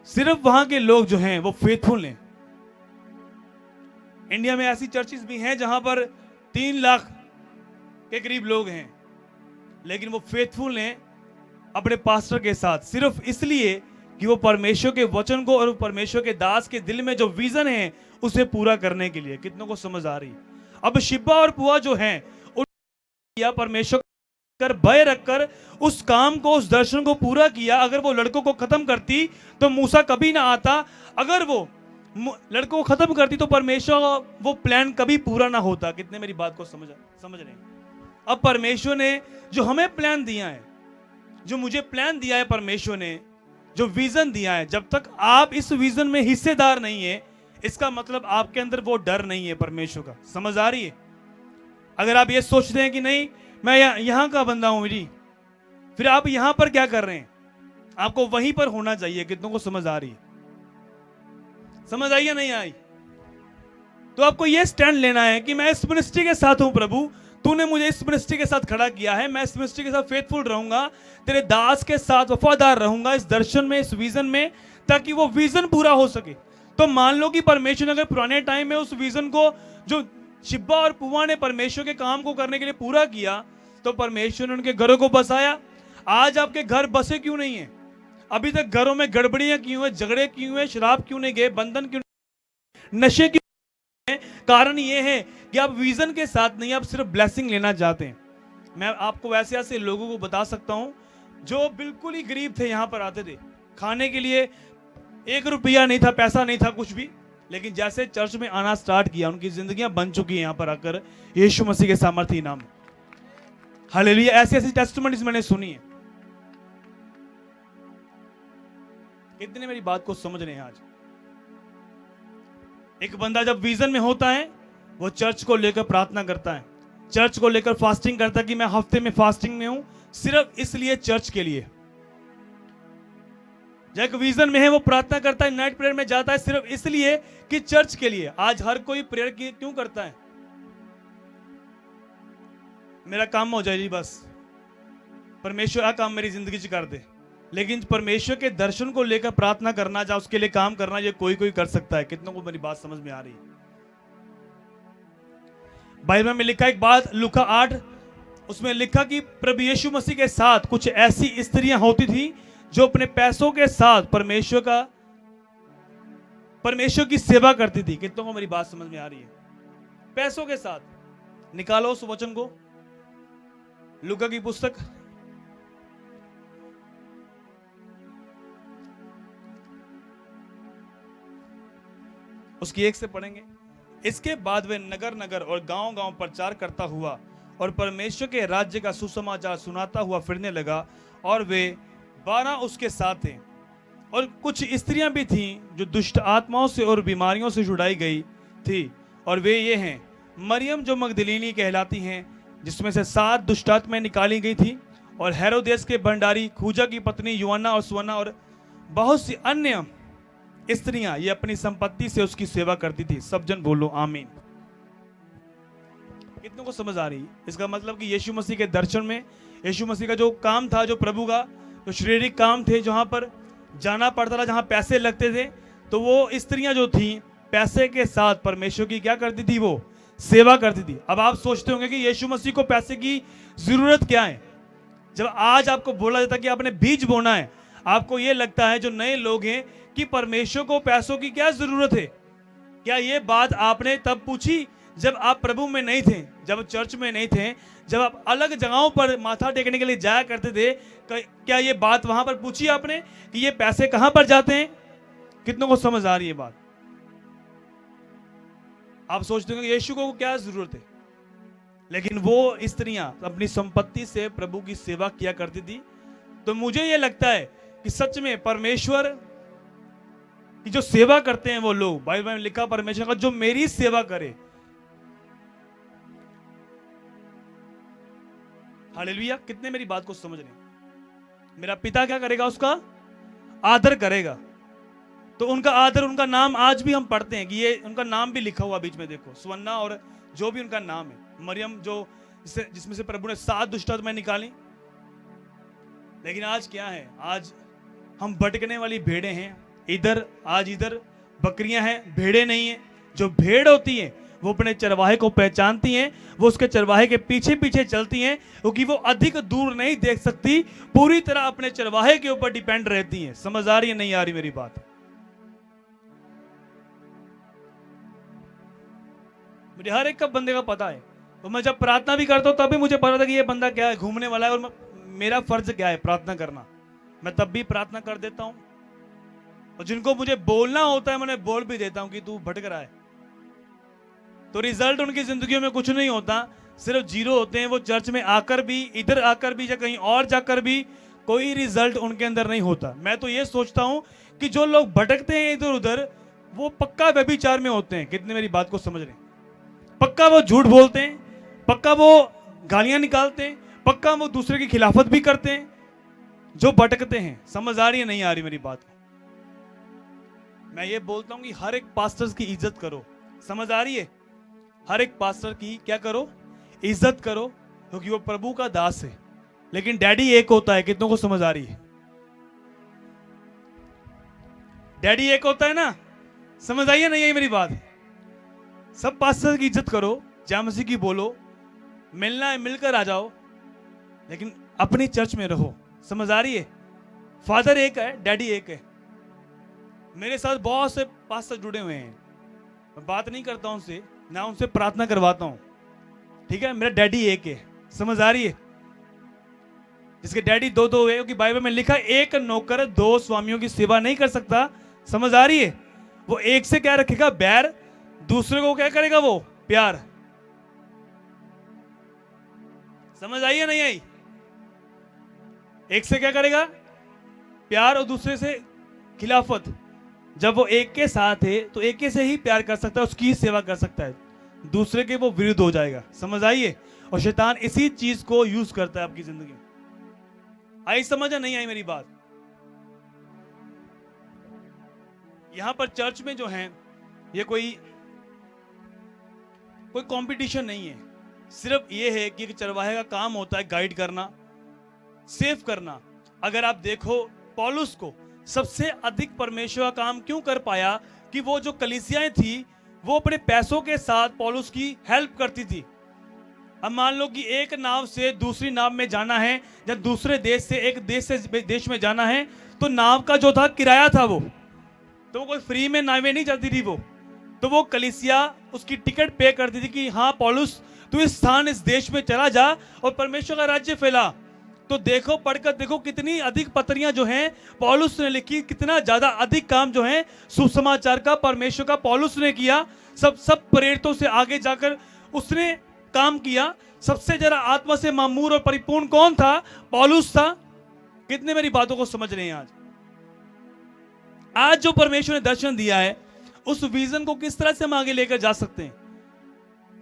सिर्फ वहां के लोग जो हैं वो फेथफुल हैं। इंडिया में ऐसी चर्चेज भी हैं जहां पर 3 लाख के करीब लोग हैं, लेकिन वो फेथफुल हैं अपने पास्टर के साथ, सिर्फ इसलिए कि वो परमेश्वर के वचन को और परमेश्वर के दास के दिल में जो विजन है उसे पूरा करने के लिए। कितनों को समझ आ रही? अब शिब्बा और पुआ जो हैं या परमेश्वर कर भय रखकर उस काम को, उस दर्शन को पूरा किया। अगर वो लड़कों को खत्म करती तो मूसा कभी ना आता। अगर वो लड़कों को खत्म करती तो परमेश्वर वो प्लान कभी पूरा ना होता। कितने मेरी बात को समझ रहे हैं? अब परमेश्वर ने जो हमें प्लान दिया है, जो मुझे प्लान दिया है, परमेश्वर ने जो विजन दिया है, जब तक आप इस विजन में हिस्सेदार नहीं है, इसका मतलब आपके अंदर वो डर नहीं है परमेश्वर का। समझ आ रही है? अगर आप ये सोचते हैं कि नहीं मैं यहां का बंदा हूं जी, फिर आप यहां पर क्या कर रहे हैं? आपको वहीं पर होना चाहिए। कितनों को समझ आ रही है? समझ आई या नहीं आई? तो आपको यह स्टैंड लेना है कि मैं इस मिनिस्ट्री के साथ हूं प्रभु, तूने मुझे इस मिनिस्ट्री के साथ खड़ा किया है, मैं इस मिनिस्ट्री के साथ फेथफुल रहूंगा, तेरे दास के साथ वफादार रहूंगा इस दर्शन में, इस विजन में, ताकि वो विजन पूरा हो सके। तो मान लो कि परमेश्वर ने अगर पुराने टाइम में उस विजन को, जो शिब्बा और पुआ ने परमेश्वर के काम को करने के लिए पूरा किया, तो परमेश्वर ने उनके घरों को बसाया। आज आपके घर बसे क्यों नहीं है? अभी तक घरों में गड़बड़ियां क्यों है, झगड़े क्यों है, शराब क्यों नहीं गए, बंधन क्यों, नशे क्यों? कारण ये है कि आप विजन के साथ नहीं, आप सिर्फ ब्लेसिंग लेना चाहते हैं। मैं आपको ऐसे ऐसे लोगों को बता सकता हूं जो बिल्कुल ही गरीब थे, यहां पर आते थे खाने के लिए, 1 रुपया नहीं था, पैसा नहीं था, कुछ भी, लेकिन जैसे चर्च में आना स्टार्ट किया उनकी जिंदगियां बन चुकी हैं यहां पर आकर यीशु मसीह के सामर्थ्य नाम। हालेलुया! ऐसी ऐसी टेस्टिमनीज मैंने सुनी है। कितने मेरी बात को समझ रहे हैं? आज एक बंदा जब विजन में होता है वो चर्च को लेकर प्रार्थना करता है, चर्च को लेकर फास्टिंग करता है कि मैं हफ्ते में फास्टिंग में हूं, सिर्फ इसलिए, चर्च के लिए। जब एक विजन में है वो प्रार्थना करता है, नाइट प्रेयर में जाता है, सिर्फ इसलिए कि चर्च के लिए। आज हर कोई प्रेयर क्यों करता है? मेरा काम हो जाए जी, बस परमेश्वर आ काम मेरी जिंदगी च कर दे। लेकिन परमेश्वर के दर्शन को लेकर प्रार्थना करना, या उसके लिए काम करना, ये कोई कोई कर सकता है। कितनों को मेरी बात समझ में आ रही है? बाइबल में लिखा एक बात, लूका 8, उसमें लिखा कि प्रभु यीशु मसीह के साथ कुछ ऐसी स्त्रियां होती थी जो अपने पैसों के साथ परमेश्वर की सेवा करती थी। कितनों को मेरी बात समझ में आ रही है? पैसों के साथ। निकालो उस वचन को, लूका की पुस्तक, उसकी 1 से पढ़ेंगे। इसके बाद वे नगर नगर और गांव गांव प्रचार करता हुआ और परमेश्वर के राज्य का सुसमाचार सुनाता हुआ फिरने लगा, और वे 12 उसके साथ थे। और कुछ स्त्रियां भी थीं जो दुष्ट आत्माओं से और बीमारियों से छुड़ाई गई थी, और वे ये हैं, मरियम जो मगदलीनी कहलाती हैं, जिसमें से 7 दुष्ट आत्माएं निकाली गई थी, और हेरोदेस के भंडारी खूजा की पत्नी युहन्ना और सुवन्ना, और बहुत सी अन्य स्त्रियां ये अपनी संपत्ति से उसकी सेवा करती थी। सब जन बोलो आमीन। कितनों को समझ आ रही? इसका मतलब कि यीशु मसीह के दर्शन में, यीशु मसीह का जो काम था, जो प्रभु का जो शारीरिक काम थे, जहां पर जाना पड़ता था, जहां पैसे लगते थे, तो वो स्त्रियां जो थी पैसे के साथ परमेश्वर की क्या करती थी? वो सेवा करती थी। अब आप सोचते होंगे कि यीशु मसीह को पैसे की जरूरत क्या है? जब आज आपको बोला जाता है कि आपने बीज बोना है, आपको यह लगता है, जो नए लोग हैं, कि परमेश्वर को पैसों की क्या जरूरत है? क्या ये बात आपने तब पूछी जब आप प्रभु में नहीं थे, जब चर्च में नहीं थे, जब आप अलग जगहों पर माथा टेकने के लिए जाया करते थे? क्या ये बात वहां पर पूछी आपने कि ये पैसे कहां पर जाते हैं? कितनों को समझ आ रही है बात? आप सोचते हो कि यीशु को क्या जरूरत है, लेकिन वो स्त्रियां अपनी संपत्ति से प्रभु की सेवा किया करती थी। तो मुझे यह लगता है कि सच में परमेश्वर की जो सेवा करते हैं वो लोग, बाइबल में लिखा परमेश्वर का, जो मेरी सेवा करे, हालेलुया। कितने मेरी बात को समझ रहे हैं? मेरा पिता क्या करेगा? उसका आदर करेगा। तो उनका आदर, उनका नाम आज भी हम पढ़ते हैं कि ये उनका नाम भी लिखा हुआ बीच में, देखो सुवन्ना और जो भी उनका नाम है, मरियम जो जिसमें से प्रभु ने 7 दुष्ट आत्माएं निकाली। लेकिन आज क्या है? आज हम भटकने वाली भेड़े हैं। आज इधर बकरियां हैं, भेड़े नहीं है। जो भेड़ होती है वो अपने चरवाहे को पहचानती हैं, वो उसके चरवाहे के पीछे पीछे चलती हैं, क्योंकि वो अधिक दूर नहीं देख सकती, पूरी तरह अपने चरवाहे के ऊपर डिपेंड रहती हैं। समझ आ रही है नहीं आ रही मेरी बात? मुझे हर एक का बंदे का पता है। तो मैं जब प्रार्थना भी करता हूं तब भी मुझे पता था कि ये बंदा क्या है, घूमने वाला है, और मेरा फर्ज क्या है प्रार्थना करना। मैं तब भी प्रार्थना कर देता हूं, और जिनको मुझे बोलना होता है मैं उन्हें बोल भी देता हूं कि तू भटक रहा है। तो रिजल्ट उनकी जिंदगियों में कुछ नहीं होता, सिर्फ जीरो होते हैं। वो चर्च में आकर भी, इधर आकर भी, या कहीं और जाकर भी कोई रिजल्ट उनके अंदर नहीं होता। मैं तो ये सोचता हूं कि जो लोग भटकते हैं इधर उधर, वो पक्का व्यभिचार में होते हैं। कितने मेरी बात को समझ रहे हैं? पक्का वो झूठ बोलते हैं, पक्का वो गालियां निकालते हैं, पक्का वो दूसरे की खिलाफत भी करते हैं, जो भटकते हैं। समझ आ रही है नहीं आ रही मेरी बात? मैं ये बोलता हूं कि हर एक पास्टर्स की इज्जत करो। समझ आ रही है? हर एक पास्टर की क्या करो? इज्जत करो, क्योंकि वो प्रभु का दास है। लेकिन डैडी एक होता है। कितनों को समझ आ रही है? डैडी एक होता है ना? समझ आई है नहीं आई मेरी बात? सब पास्टर की इज्जत करो, जय मसीह की बोलो, मिलना है मिलकर आ जाओ, लेकिन अपनी चर्च में रहो। समझ आ रही है? फादर एक है, डैडी एक है। मेरे साथ बहुत से पास्टर जुड़े हुए हैं, मैं बात नहीं करता हूं उनसे, ना उनसे प्रार्थना करवाता हूं, ठीक है? मेरा डैडी एक है। समझ आ रही है? जिसके डैडी दो दो है, क्योंकि बाइबल में लिखा एक नौकर 2 स्वामियों की सेवा नहीं कर सकता। समझ आ रही है? वो एक से क्या रखेगा? बैर। दूसरे को क्या करेगा? वो प्यार। समझ आई या नहीं आई? एक से क्या करेगा? प्यार, और दूसरे से खिलाफत। जब वो एक के साथ है तो एक से ही प्यार कर सकता है, उसकी ही सेवा कर सकता है, दूसरे के वो विरुद्ध हो जाएगा। समझ आइए? और शैतान इसी चीज को यूज करता है आपकी जिंदगी में। आई समझ या नहीं आई मेरी बात? यहां पर चर्च में जो है, ये कोई कंपटीशन नहीं है। सिर्फ ये है कि एक चरवाहे का काम होता है गाइड करना, सेव करना। अगर आप देखो पौलुस को सबसे अधिक परमेश्वर का काम क्यों कर पाया? कि वो जो कलीसियाएं थी वो अपने पैसों के साथ पौलुस की हेल्प करती थी। अब मान लो कि एक नाव से दूसरी नाव में जाना है, या दूसरे देश से एक देश से देश में जाना है, तो नाव का जो था किराया था, वो तो कोई फ्री में नावें नहीं जाती थी। वो तो वो कलीसिया उसकी टिकट पे करती थी कि हाँ पौलुस तू इस स्थान, इस देश में चला जा और परमेश्वर का राज्य फैला। तो देखो, पढ़कर देखो कितनी अधिक पत्रियां जो हैं पौलुस ने लिखी, कितना ज्यादा अधिक काम जो है सुसमाचार का, परमेश्वर का पौलुस ने किया। सब प्रेरितों से आगे जाकर उसने काम किया। सबसे ज्यादा आत्मा से मामूर और परिपूर्ण कौन था? पौलुस था। कितने मेरी बातों को समझ रहे हैं? आज जो परमेश्वर ने दर्शन दिया है, उस विजन को किस तरह से हम आगे लेकर जा सकते हैं?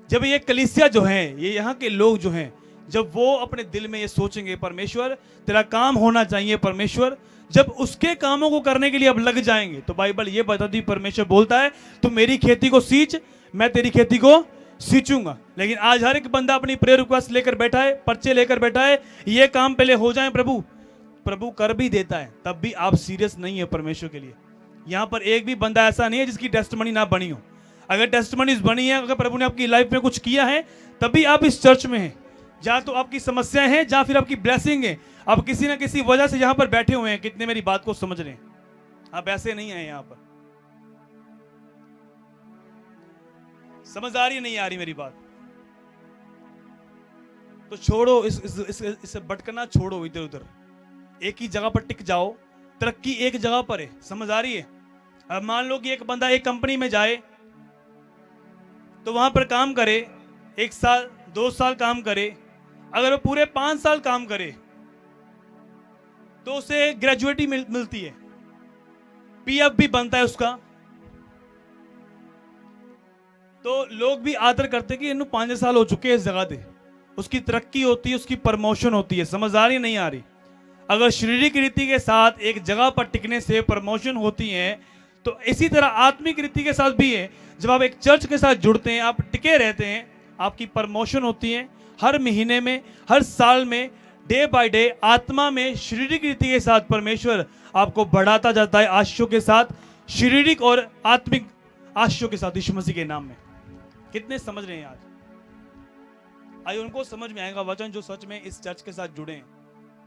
जब ये कलीसिया जो है, ये यहाँ के लोग जो हैं, जब वो अपने दिल में ये सोचेंगे परमेश्वर तेरा काम होना चाहिए, परमेश्वर, जब उसके कामों को करने के लिए अब लग जाएंगे, तो बाइबल ये बताती, परमेश्वर बोलता है तू मेरी खेती को सींच, मैं तेरी खेती को सींचूंगा। लेकिन आज हर एक बंदा अपनी प्रेयर रिक्वेस्ट लेकर बैठा है, पर्चे लेकर बैठा है, ये काम पहले हो जाए प्रभु। प्रभु कर भी देता है, तब भी आप सीरियस नहीं है परमेश्वर के लिए। यहाँ पर एक भी बंदा ऐसा नहीं है जिसकी टेस्टमनी ना बनी हो। अगर टेस्टमनीज बनी है, अगर प्रभु ने आपकी लाइफ में कुछ किया है, तभी आप इस चर्च में हैं। जहाँ तो आपकी समस्याएं हैं, जहाँ फिर आपकी ब्लेसिंग है। आप किसी ना किसी वजह से यहाँ पर बैठे हुए हैं। कितने मेरी बात को समझ रहे हैं? आप ऐसे नहीं आए यहाँ पर। समझ आ रही है नहीं आ रही मेरी बात? तो छोड़ो इसे भटकना छोड़ो इधर उधर, एक ही जगह पर टिक जाओ। तरक्की एक जगह पर है। समझ आ रही है? अब मान लो कि एक बंदा एक कंपनी में जाए, तो वहां पर काम करे, 1 साल 2 साल काम करे। अगर वो पूरे 5 साल काम करे तो उसे ग्रेजुएटी मिलती है, पीएफ भी बनता है उसका। तो लोग भी आदर करते कि इन्हों 5 साल हो चुके हैं इस जगह पे, उसकी तरक्की होती है, उसकी प्रमोशन होती है। समझ आ रही नहीं आ रही? अगर शारीरिक रीति के साथ एक जगह पर टिकने से प्रमोशन होती है, तो इसी तरह आत्मिक रीति के साथ भी है। जब आप एक चर्च के साथ जुड़ते हैं, आप टिके रहते हैं, आपकी प्रमोशन होती है। हर महीने में, हर साल में, डे बाय डे आत्मा में शारीरिक रीति के साथ परमेश्वर आपको बढ़ाता जाता है, आशीषों के साथ, शारीरिक और आत्मिक आशीषों के साथ, यीशु मसीह के नाम में। कितने समझ रहे हैं आज? आइए उनको समझ में आएगा वचन जो सच में इस चर्च के साथ जुड़े हैं,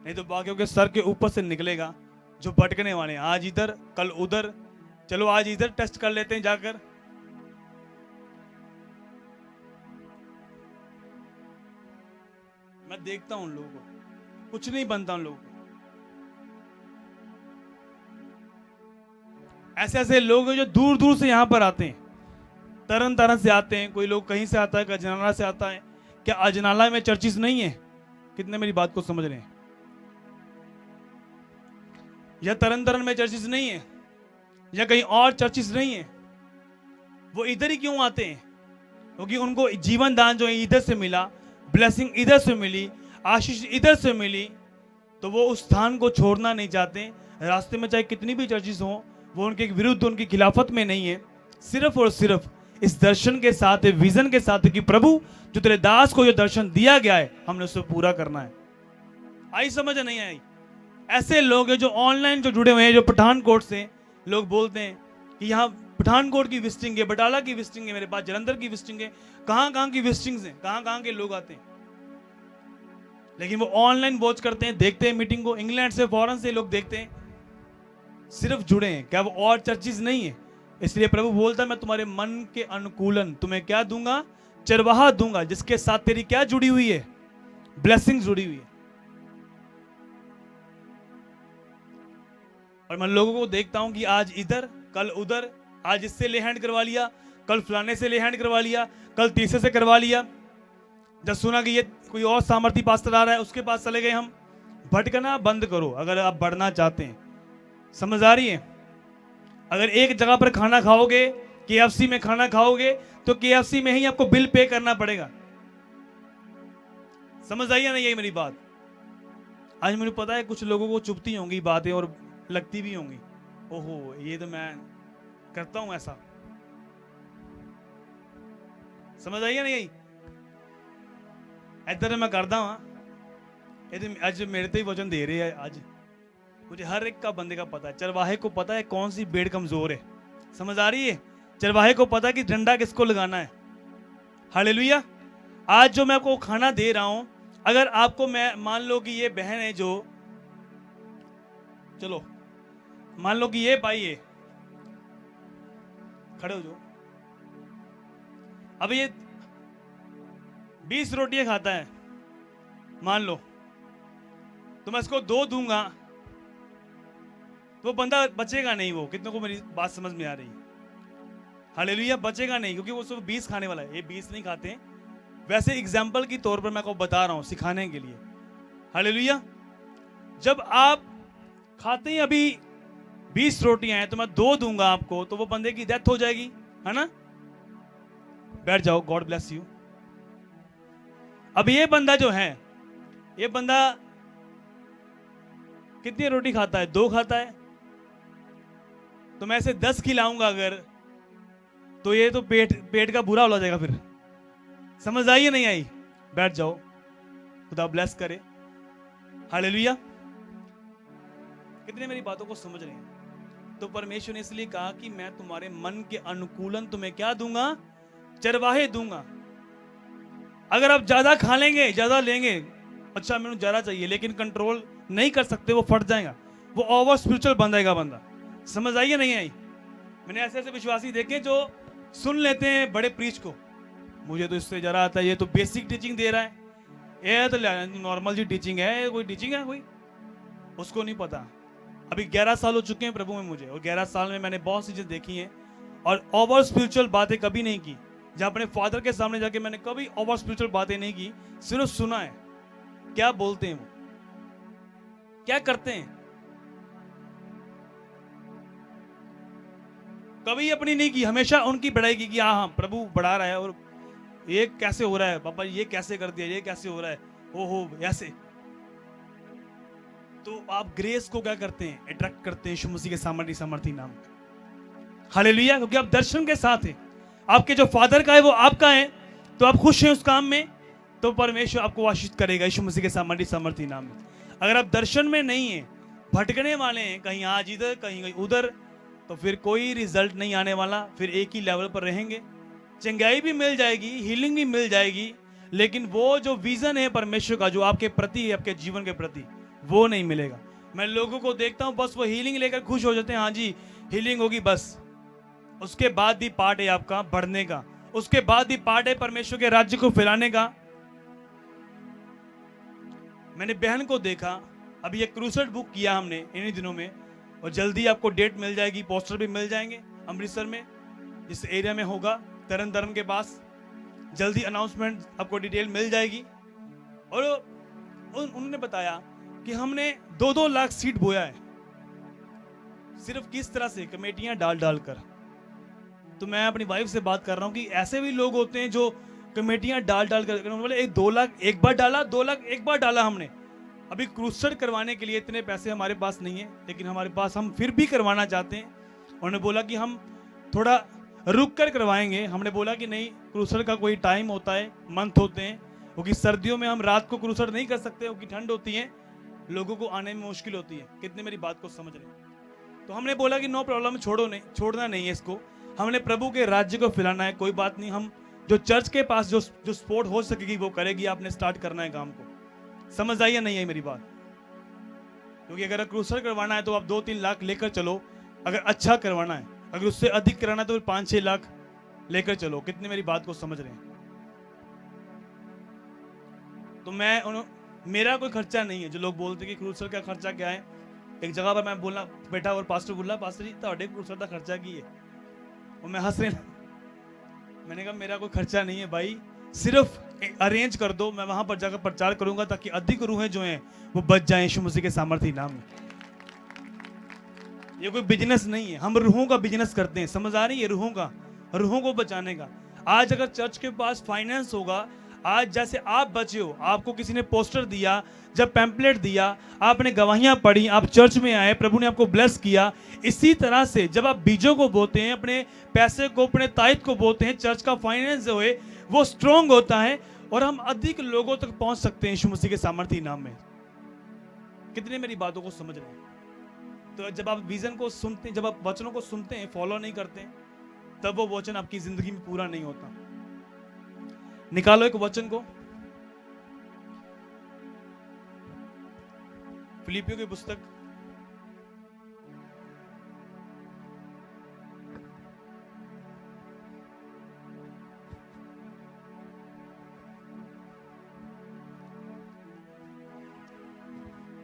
नहीं तो बाकियों के सर के ऊपर से निकलेगा जो भटकने वाले हैं। आज इधर कल उधर, चलो आज इधर टेस्ट कर लेते हैं जाकर। मैं देखता हूं उन लोगों को, कुछ नहीं बनता उन लोगों को। ऐसे ऐसे लोग हैं जो दूर दूर से यहां पर आते हैं, तरन तारण से आते हैं। कोई लोग कहीं से आता है, अजनाला से आता है। क्या अजनाला में चर्चिस नहीं है? कितने मेरी बात को समझ रहे हैं? या तरन तारण में चर्चिस नहीं है, या कहीं और चर्चिस नहीं है? वो इधर ही क्यों आते हैं? क्योंकि उनको जीवन दान जो है इधर से मिला, ब्लेसिंग इधर से मिली, आशीष इधर से मिली, तो वो उस स्थान को छोड़ना नहीं चाहते। रास्ते में चाहे कितनी भी चर्चिस हो, वो उनके विरुद्ध, उनकी खिलाफत में नहीं है। सिर्फ और सिर्फ इस दर्शन के साथ, विजन के साथ कि प्रभु जो तेरे दास को जो दर्शन दिया गया है, हमने उसे पूरा करना है। आई समझ नहीं आई? ऐसे लोग हैं जो ऑनलाइन जो जुड़े हुए हैं, जो पठानकोट से लोग बोलते हैं कि यहाँ पठानकोट की विजिटिंग है, बटाला की विजिटिंग है, मेरे पास जलंधर की विजिटिंग है। कहां कहां की विजिटिंग्स हैं, कहां कहां के लोग आते हैं, लेकिन वो ऑनलाइन वॉच करते हैं, देखते हैं मीटिंग को। इंग्लैंड से, फॉरेन से लोग देखते हैं, सिर्फ जुड़े हैं। क्या वो और चर्चिस नहीं है? इसलिए प्रभु बोलता है मैं तुम्हारे मन के अनुकूलन तुम्हें क्या दूंगा? चरवाहा दूंगा, जिसके साथ तेरी क्या जुड़ी हुई है? ब्लेसिंग जुड़ी हुई है। और मैं लोगों को देखता हूं कि आज इधर कल उधर, आज इससे ले हैंड करवा लिया, कल फलाने से ले हैंड करवा लिया, कल तीसरे से करवा लिया। जब सुना कि ये कोई और सामर्थी पास्टर आ रहा है, उसके पास चले गए हम। भटकना बंद करो अगर आप बढ़ना चाहते हैं। समझ आ रही है? अगर एक जगह पर खाना खाओगे, KFC में खाना खाओगे, तो KFC में ही आपको बिल पे करना पड़ेगा। समझ आई या नहीं? यही मेरी बात। आज मुझे पता है कुछ लोगों को चुभती होंगी बातें और लगती भी होंगी, ओहो ये तो मैं करता हूं ऐसा। समझ आई या नहीं? इधर मैं करता हूं। आज मेरे तो ही वचन दे रहे हैं। आज मुझे हर एक का बंदे का पता है। चरवाहे को पता है कौन सी भेड़ कमजोर है। समझ आ रही है? चरवाहे को पता है कि डंडा किसको लगाना है। हालेलुया। आज जो मैं आपको खाना दे रहा हूं, अगर आपको, मैं मान लो कि ये बहन है जो, चलो मान लो कि ये भाई है, खड़े हो जो, अब ये 20 रोटियां खाता है मान लो, तो मैं इसको 2 दूंगा, तो वो बंदा बचेगा नहीं। वो कितनों को मेरी बात समझ में आ रही है? हालेलुया। बचेगा नहीं, क्योंकि वो सिर्फ 20 खाने वाला है। ये 20 नहीं खाते। वैसे एग्जाम्पल की तौर पर मैं आपको बता रहा हूं, सिखाने के लिए। हालेलुया। जब आप खाते हैं अभी 20 रोटियां हैं, तो मैं 2 दूंगा आपको, तो वो बंदे की डेथ हो जाएगी, है ना? बैठ जाओ, गॉड ब्लेस यू। अब ये बंदा जो है, ये बंदा कितनी रोटी खाता है? 2 खाता है। तो मैं इसे 10 खिलाऊंगा अगर, तो ये तो पेट का बुरा हो जाएगा फिर। समझ आई या नहीं आई? बैठ जाओ, खुदा ब्लेस करे। हालेलुया। कितने मेरी बातों को समझ रहे हैं? तो परमेश्वर ने इसलिए कहा कि मैं तुम्हारे मन के अनुकूलन तुम्हें क्या दूंगा? चरवाहे दूंगा। अगर आप ज्यादा खा लेंगे, ज्यादा लेंगे, अच्छा मैंने ज्यादा चाहिए, लेकिन कंट्रोल नहीं कर सकते, वो फट जाएगा, वो ओवर स्पिरिचुअल बन जाएगा बंदा। समझ आई या नहीं आई? मैंने ऐसे ऐसे विश्वासी देखे जो सुन लेते हैं बड़े प्रीच को, मुझे तो इससे जरा आता है, ये तो बेसिक टीचिंग दे रहा है, ये तो नॉर्मल जी टीचिंग है, कोई टीचिंग है कोई, उसको नहीं पता। अभी 11 साल हो चुके हैं प्रभु में मुझे, और 11 साल में मैंने बहुत सी चीजें देखी हैं, और ओवर स्पिरिचुअल बातें कभी नहीं की। जहां अपने फादर के सामने जाके मैंने कभी ओवर स्पिरिचुअल बातें नहीं की, सिर्फ सुना है क्या बोलते हैं वो, क्या करते हैं। कभी अपनी नहीं की, हमेशा उनकी बढ़ाई की कि हाँ प्रभु बढ़ा रहा है और ये कैसे हो रहा है पापा, ये कैसे कर दिया, ये कैसे हो रहा है, हो ऐसे। तो आप ग्रेस को क्या करते हैं, अट्रैक्ट करते हैं यीशु मसीह के सामर्थी नाम का। हालेलुया। क्योंकि आप दर्शन के साथ हैं, आपके जो फादर का है वो आपका है, तो आप खुश हैं उस काम में, तो परमेश्वर आपको आशीष करेगा यीशु मसीह के सामर्थी नाम में। अगर आप दर्शन में नहीं है, भटकने वाले हैं, कहीं आज इधर कहीं उधर, तो फिर कोई रिजल्ट नहीं आने वाला, फिर एक ही लेवल पर रहेंगे। चंगाई भी मिल जाएगी, हीलिंग भी मिल जाएगी, लेकिन वो जो विजन है परमेश्वर का जो आपके प्रति है, आपके जीवन के प्रति, वो नहीं मिलेगा। मैं लोगों को देखता हूं बस वो हीलिंग लेकर खुश हो जाते हैं, हाँ जी हीलिंग होगी बस। उसके बाद भी पार्ट है आपका बढ़ने का, उसके बाद भी पार्ट है परमेश्वर के राज्य को फैलाने का। मैंने बहन को देखा, अभी ये क्रूसेड बुक किया हमने इन्हीं दिनों में, और जल्दी आपको डेट मिल जाएगी, पोस्टर भी मिल जाएंगे अमृतसर में, जिस एरिया में होगा तरन तारण के पास, जल्दी अनाउंसमेंट आपको डिटेल मिल जाएगी। और उन्होंने बताया कि हमने 2-2 लाख सीड बोया है, सिर्फ किस तरह से, कमेटियां डाल कर। तो मैं अपनी वाइफ से बात कर रहा हूं कि ऐसे भी लोग होते हैं जो कमेटियां डाल कर, बोले 2 लाख एक बार डाला, 2 लाख एक बार डाला हमने। अभी क्रूसेड करवाने के लिए इतने पैसे हमारे पास नहीं है, लेकिन हमारे पास, हम फिर भी करवाना चाहते हैं। उन्होंने बोला कि हम थोड़ा रुक कर करवाएंगे। हमने बोला कि नहीं, क्रूसेड का कोई टाइम होता है, मंथ होते हैं, क्योंकि सर्दियों में हम रात को क्रूसेड नहीं कर सकते, क्योंकि ठंड होती है, लोगों को आने में मुश्किल होती है। कितने मेरी बात को समझ रहे हैं? तो हमने बोला कि नो प्रॉब्लम, छोड़ना नहीं है इसको, हमने प्रभु के राज्य को फैलाना है, कोई बात नहीं, हम जो चर्च के पास जो सपोर्ट हो सकेगी वो करेगी, आपने स्टार्ट करना है काम को। समझ आई या नहीं है मेरी बात? क्योंकि अगर क्रूसेड करवाना है तो आप 2-3 लाख लेकर चलो, अगर अच्छा करवाना है, अगर उससे अधिक कराना है तो 5-6 लाख लेकर चलो। कितने मेरी बात को समझ रहे हैं? तो मेरा कोई खर्चा नहीं है। जो लोग बोलते कि क्रूसेड का खर्चा क्या है, एक जगह पर मैं बोलना बैठा और पास्टर बोला, पास्टर जी ਤੁਹਾਡੇ क्रूसेड का खर्चा की है, और मैं हंस रहा। मैंने कहा मेरा कोई खर्चा नहीं है भाई, सिर्फ अरेंज कर दो, मैं वहां पर जाकर प्रचार करूंगा ताकि अधिक रूहें जो हैं वो बच जाएं यीशु मसीह के सामर्थी नाम में। ये कोई बिजनेस नहीं है, हम रूहों का बिजनेस करते हैं। समझ आ रही है? रूहों को बचाने का। आज अगर चर्च के पास फाइनेंस होगा, आज जैसे आप बचे हो, आपको किसी ने पोस्टर दिया, जब पैम्पलेट दिया, आपने गवाहियां पढ़ी, आप चर्च में आए, प्रभु ने आपको ब्लेस किया, इसी तरह से जब आप बीजों को बोते हैं, अपने पैसे को, अपने ताइद को बोते हैं, चर्च का फाइनेंस जो है वो स्ट्रांग होता है, और हम अधिक लोगों तक पहुंच सकते हैं यीशु मसीह के सामर्थी नाम में। कितने मेरी बातों को समझ रहे हैं? तो जब आप विजन को सुनते हैं, जब आप वचनों को सुनते हैं, फॉलो नहीं करते, तब वो वचन आपकी जिंदगी में पूरा नहीं होता। निकालो एक वचन को, फिलिपियों की पुस्तक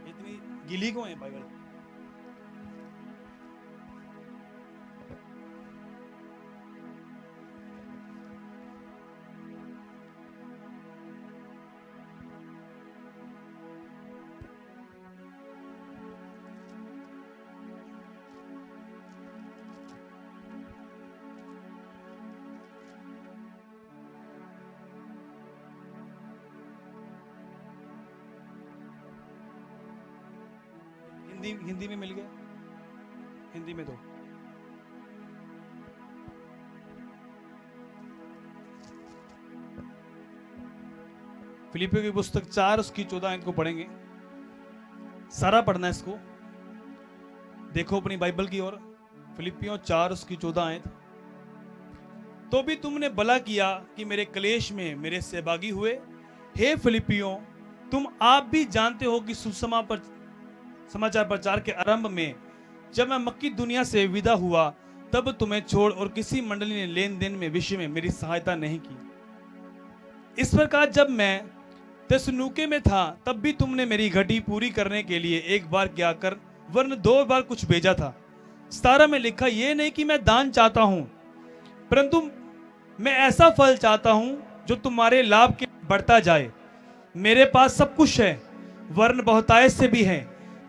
इतनी गीली क्यों है बाइबल? हिंदी में मिल गया? हिंदी में दो। फिलिपियों की पुस्तक 4 उसकी 14 आयत को पढ़ेंगे। सारा पढ़ना है इसको। देखो अपनी बाइबल की ओर, फिलिपियों 4 उसकी 14 आयत। तो भी तुमने भला किया कि मेरे क्लेश में मेरे सहभागी हुए। हे फिलिपियों, तुम आप भी जानते हो कि समाचार प्रचार के आरंभ में जब मैं मक्की दुनिया से विदा हुआ, तब तुम्हें छोड़ और किसी मंडली ने लेन देन में विषय में मेरी सहायता नहीं की। इस प्रकार जब मैं थिस्सलुनीके में था, तब भी तुमने मेरी घटी पूरी करने के लिए एक बार क्या कर वरन 2 बार कुछ भेजा था। 17 में लिखा, ये नहीं कि मैं दान चाहता हूं, परंतु मैं ऐसा फल चाहता हूं जो तुम्हारे लाभ के बढ़ता जाए। मेरे पास सब कुछ है, वरन बहुतायत से भी है।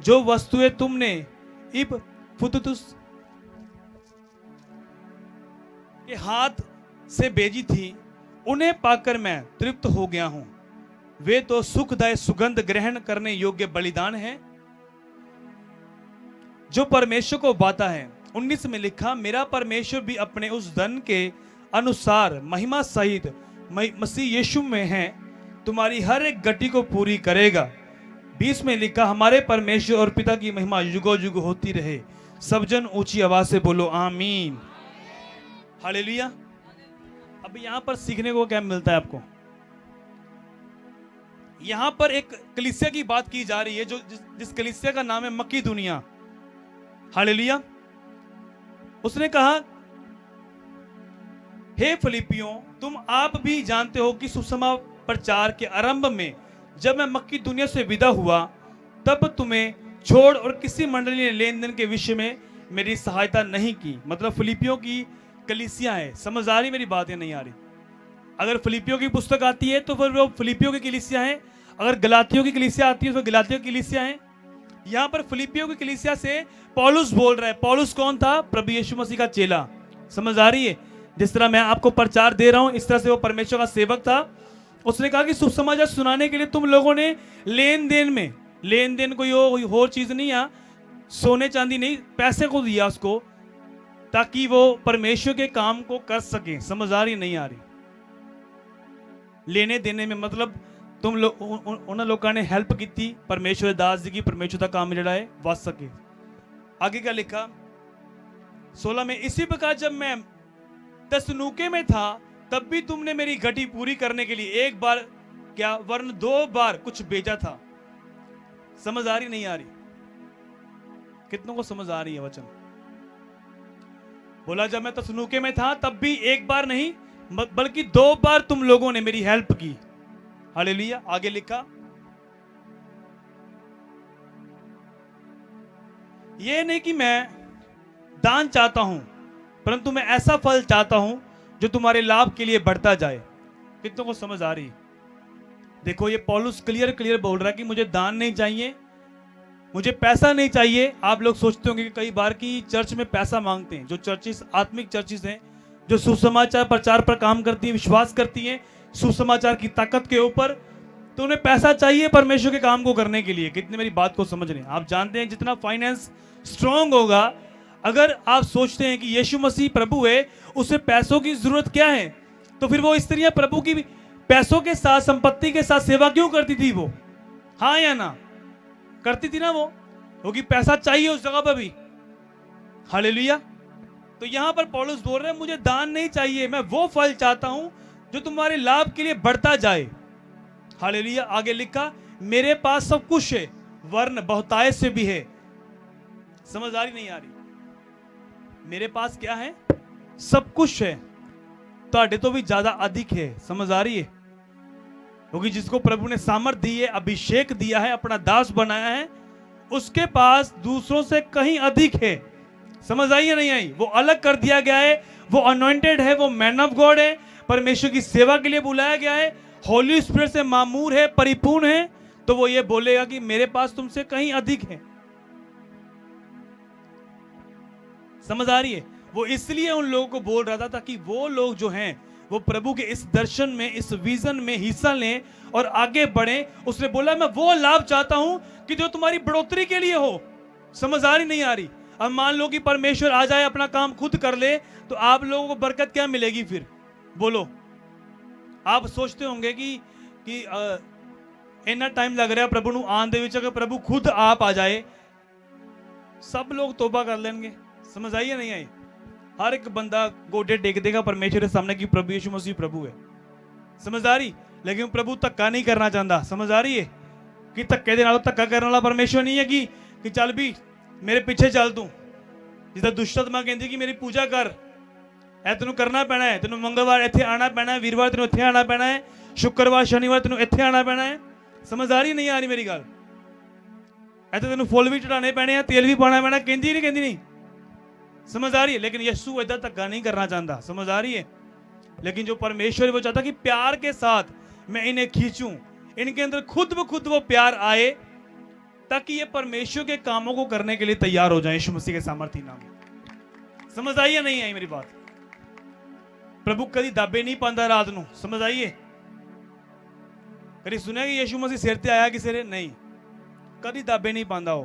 जो वस्तुएं तुमने इपफ्रुतुस के हाथ से भेजी थी, उन्हें पाकर मैं तृप्त हो गया हूं। वे तो सुखदायक सुगंध ग्रहण करने योग्य बलिदान है जो परमेश्वर को बाता है। 19 में लिखा, मेरा परमेश्वर भी अपने उस धन के अनुसार महिमा सहित मसीह यीशु में है तुम्हारी हर एक गति को पूरी करेगा। 20 में लिखा, हमारे परमेश्वर और पिता की महिमा युगो युग होती रहे। सब जन ऊंची आवाज से बोलो आमीन, हालेलुया। अब यहां पर सीखने को क्या मिलता है आपको? यहां पर एक कलीसिया की बात की जा रही है जो जिस कलीसिया का नाम है मकीदुनिया, हालेलुया। उसने कहा, हे फिलिपियों, तुम आप भी जानते हो कि सुसमाचार प्रचार के आरंभ में जब मैं मकीदुनिया से विदा हुआ तब तुम्हें छोड़ और किसी मंडली ने लेन देन के विषय में मेरी सहायता नहीं की। मतलब फिलिपियों की कलीसिया है। समझ आ रही मेरी बात या नहीं आ रही? अगर फिलिपियों की पुस्तक आती है तो फिर वो फिलिपियों की कलीसिया है। अगर गलातियों की कलीसिया आती है तो गलातियों की कलीसिया है। यहां पर फिलिपियों की कलीसिया से पौलुस बोल रहा है। पौलुस कौन था? प्रभु यीशु मसीह का चेला। समझ आ रही है? जिस तरह मैं आपको प्रचार दे रहा हूं इस तरह से वो परमेश्वर का सेवक था। उसने कहा कि सुसमाचार सुनाने के लिए तुम लोगों ने लेन देन कोई और चीज नहीं है, सोने चांदी नहीं, पैसे को दिया उसको ताकि वो परमेश्वर के काम को कर सके। समझ आ रही नहीं आ रही? लेने देने में मतलब तुम लोग उन लोगों ने हेल्प की थी परमेश्वर दास जी की, परमेश्वर का काम जड़ा है वस सके। आगे क्या लिखा 16 में, इसी प्रकार जब मैं तसनुके में था तब भी तुमने मेरी घटी पूरी करने के लिए एक बार क्या वरन 2 बार कुछ भेजा था। समझ आ रही नहीं आ रही? कितनों को समझ आ रही है वचन? बोला, जब मैं तसनुके में था तब भी एक बार नहीं बल्कि 2 बार तुम लोगों ने मेरी हेल्प की। हालेलुया। आगे लिखा, यह नहीं कि मैं दान चाहता हूं परंतु मैं ऐसा फल चाहता हूं जो तुम्हारे लाभ के लिए बढ़ता जाए। कितनों को समझ आ रही? देखो ये पौलुस क्लियर बोल रहा है कि मुझे दान नहीं चाहिए, मुझे पैसा नहीं चाहिए। आप लोग सोचते होंगे कि कई बार की चर्च में पैसा मांगते हैं। जो चर्चिस आत्मिक चर्चिस हैं जो सुसमाचार प्रचार पर काम करती हैं, विश्वास करती हैं सुसमाचार की ताकत के ऊपर, तो उन्हें पैसा चाहिए परमेश्वर के काम को करने के लिए। कितने मेरी बात को समझ रहे हैं? आप जानते हैं जितना फाइनेंस स्ट्रांग होगा, अगर आप सोचते हैं कि यीशु मसीह प्रभु है, उसे पैसों की जरूरत क्या है, तो फिर वो स्त्रियां प्रभु की पैसों के साथ, संपत्ति के साथ सेवा क्यों करती थी? वो हाँ या ना करती थी ना वो, क्योंकि पैसा चाहिए उस जगह पर भी। हालेलुया। तो यहां पर पौलुस बोल रहे हैं, मुझे दान नहीं चाहिए, मैं वो फल चाहता हूं जो तुम्हारे लाभ के लिए बढ़ता जाए। हालेलुया। आगे लिखा, मेरे पास सब कुछ है वरन बहुतायत से भी है। समझ आ रही नहीं आ रही? मेरे पास क्या है? सब कुछ है, ਤੁਹਾਡੇ तो भी ज्यादा अधिक है। समझ आ रही है? क्योंकि जिसको प्रभु ने सामर्थ दी है, अभिषेक दिया है, अपना दास बनाया है, उसके पास दूसरों से कहीं अधिक है। समझ आई या नहीं आई? वो अलग कर दिया गया है, वो अनॉइंटेड है, वो मैन ऑफ गॉड है, परमेश्वर की सेवा के लिए बुलाया गया है, होली स्पिरिट से मामूर है, परिपूर्ण है। तो वो ये बोलेगा कि मेरे पास तुमसे कहीं अधिक है। समझ आ रही है? वो इसलिए उन लोगों को बोल रहा था ताकि वो लोग जो हैं वो प्रभु के इस दर्शन में, इस विजन में हिस्सा लें और आगे बढ़ें। उसने बोला, मैं वो लाभ चाहता हूं कि जो तुम्हारी बढ़ोतरी के लिए हो। समझ आ रही नहीं आ रही? अब मान लो कि परमेश्वर आ जाए, अपना काम खुद कर ले, तो आप लोगों को बरकत क्या मिलेगी फिर? बोलो। आप सोचते होंगे कि इतना टाइम लग रहा है प्रभु ਨੂੰ ਆਉਣ ਦੇ ਵਿੱਚ, अगर प्रभु खुद आप आ जाए सब लोग तौबा कर लेंगे। समझ आई या नहीं आई? हर एक बंदा गोडे टेक देगा परमेश्वर के सामने कि प्रभु यीशु मसीह प्रभु है। समझ आ रही? लेकिन प्रभु धक्का नहीं करना चाहता। समझ आ रही है? कि धक्के दे नाल धक्का करने वाला परमेश्वर नहीं है कि चल भी मेरे पीछे चल तू। जिदा दुष्टात्मा कहती कि मेरी पूजा कर, ऐ तेन करना पैना है, तेन मंगलवार इत्थे आना पैना है, वीरवार तेन इत्थे आना पैना है, शुक्रवार शनिवार तेन इत्थे आना पैना है। समझ आ रही नहीं आ रही मेरी गल? इत्थे तेन फुल भी चढ़ाने पैने हैं, तेल भी पाना पैना, कहती नहीं? समझ आ रही है? लेकिन यीशु ऐसा धक्का नहीं करना चाहता। समझ आ रही है? लेकिन जो परमेश्वर वो चाहता कि प्यार के साथ मैं इन्हें खींचूं, इनके अंदर खुद ब खुद वो प्यार आए ताकि ये परमेश्वर के कामों को करने के लिए तैयार हो जाए यीशु मसीह के सामर्थ्य नाम में। समझ आई या नहीं आई मेरी बात? प्रभु कभी दाबे नहीं पाता रात ਨੂੰ समझ आइए कभी सुनिया कि यीशु मसीह सिर ते आया कि सिरे नहीं कभी दाबे नहीं पाता वो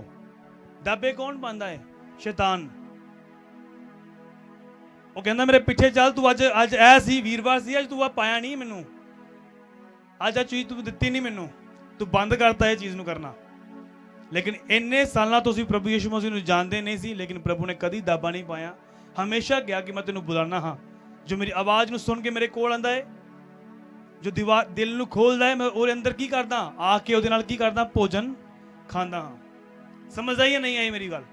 दाबे कौन पाता है शैतान वो कहता मेरे पिछे चल तू अज अज ऐ सी वीरवार सी अज तू आ पाया नहीं मैनू अज आ चीज तू दिती नहीं मैनू तू बंद करता है चीज नू करना लेकिन इन्ने साल तुसीं प्रभु यीशु मसीह नू जानते नहीं सी लेकिन प्रभु ने कभी दाबा नहीं पाया हमेशा कहा कि मैं तेनू बुलाना हाँ जो मेरी आवाज नू सुन के मेरे कोल आंदा है जो दीवार दिल नू खोलदा है मैं ਉਹਦੇ अंदर की करदा आके ਉਹਦੇ ਨਾਲ की करदा भोजन खांदा हाँ समझ आई या नहीं आई मेरी गल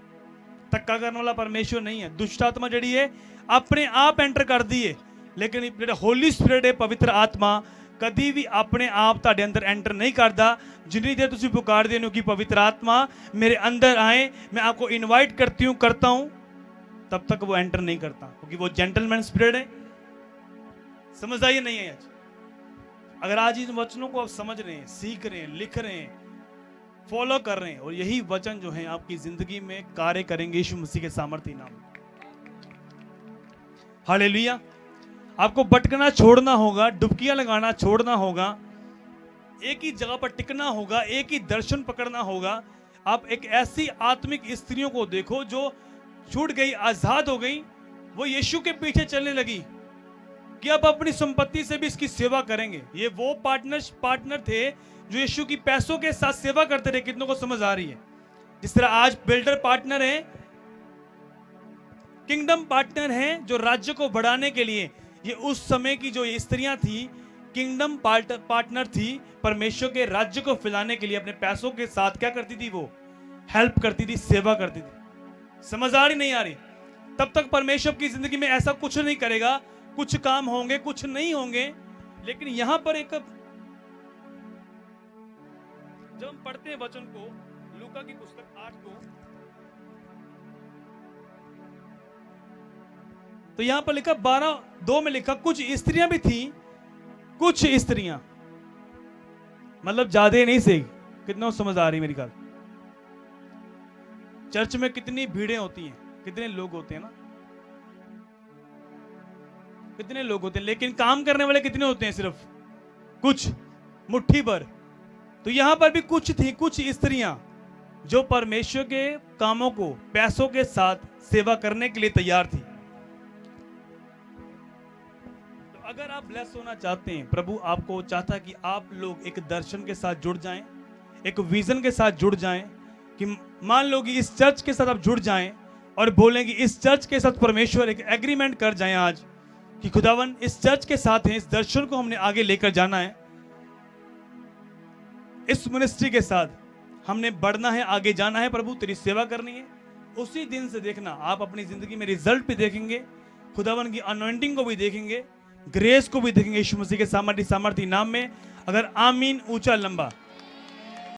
धक्का करने वाला परमेश्वर नहीं है दुष्ट आत्मा जिहड़ी है अपने आप एंटर करदी है लेकिन जिहड़ा होली स्पिरिट है पवित्र आत्मा कभी भी अपने आप तुहाडे अंदर एंटर नहीं करता जितनी देर तुसीं पुकारदे हो कि पवित्र आत्मा मेरे अंदर आए मैं आपको इनवाइट करता हूं तब तक वो एंटर नहीं करता क्योंकि वो जेंटलमैन स्पिरिट है समझ आई नहीं है आज अगर आज इन वचनों को आप समझ रहे हैं सीख रहे हैं लिख रहे हैं फॉलो कर रहे हैं और यही वचन जो है आपकी जिंदगी में कार्य करेंगे यीशु मसीह के सामर्थ्य नाम हालेलुया आपको भटकना छोड़ना होगा डुबकियां लगाना छोड़ना होगा एक ही जगह पर टिकना होगा एक ही दर्शन पकड़ना होगा आप एक ऐसी आत्मिक स्त्रियों को देखो जो छूट गई आजाद हो गई वो यीशु के पीछे चलने लगी कि अब अपनी संपत्ति से भी इसकी सेवा करेंगे ये वो पार्टनर थे जो यीशु की पैसों के साथ सेवा करते रहे कितनों को समझ आ रही है जिस तरह आज बिल्डर पार्टनर है किंगडम पार्टनर हैं जो राज्य को बढ़ाने के लिए ये उस समय की जो स्त्रियां थी किंगडम पार्टनर थी परमेश्वर के राज्य को फैलाने के लिए अपने पैसों के साथ क्या करती थी वो हेल्प करती थी सेवा करती थी समझ आ रही नहीं आ रही तब तक परमेश्वर की जिंदगी में ऐसा कुछ नहीं करेगा कुछ काम होंगे कुछ नहीं होंगे लेकिन यहां पर एक जब हम पढ़ते हैं वचन को लूका की पुस्तक 8 को तो यहां पर लिखा 12:2 में लिखा कुछ स्त्रियां भी थी कुछ स्त्रियां मतलब ज्यादा नहीं से कितना समझ आ रही मेरी गल चर्च में कितनी भीड़ें होती हैं कितने लोग होते हैं ना कितने लोग होते हैं लेकिन काम करने वाले कितने होते हैं सिर्फ कुछ मुट्ठी भर तो यहां पर भी कुछ थी कुछ स्त्रियां जो परमेश्वर के कामों को पैसों के साथ सेवा करने के लिए तैयार थी तो अगर आप ब्लेस होना चाहते हैं प्रभु आपको चाहता है कि आप लोग एक दर्शन के साथ जुड़ जाएं एक विजन के साथ जुड़ जाएं कि मान लो कि इस चर्च के साथ आप जुड़ जाएं और बोलें कि इस चर्च के साथ परमेश्वर एक एग्रीमेंट कर जाएं आज कि खुदावन इस चर्च के साथ हैं इस दर्शन को हमने आगे लेकर जाना है इस मिनिस्ट्री के साथ हमने बढ़ना है आगे जाना है प्रभु तेरी सेवा करनी है उसी दिन से देखना आप अपनी जिंदगी में रिजल्ट भी देखेंगे खुदावन की अनॉइंटिंग को भी देखेंगे ग्रेस को भी देखेंगे यीशु मसीह के सामर्थ्य नाम में अगर आमीन ऊंचा लंबा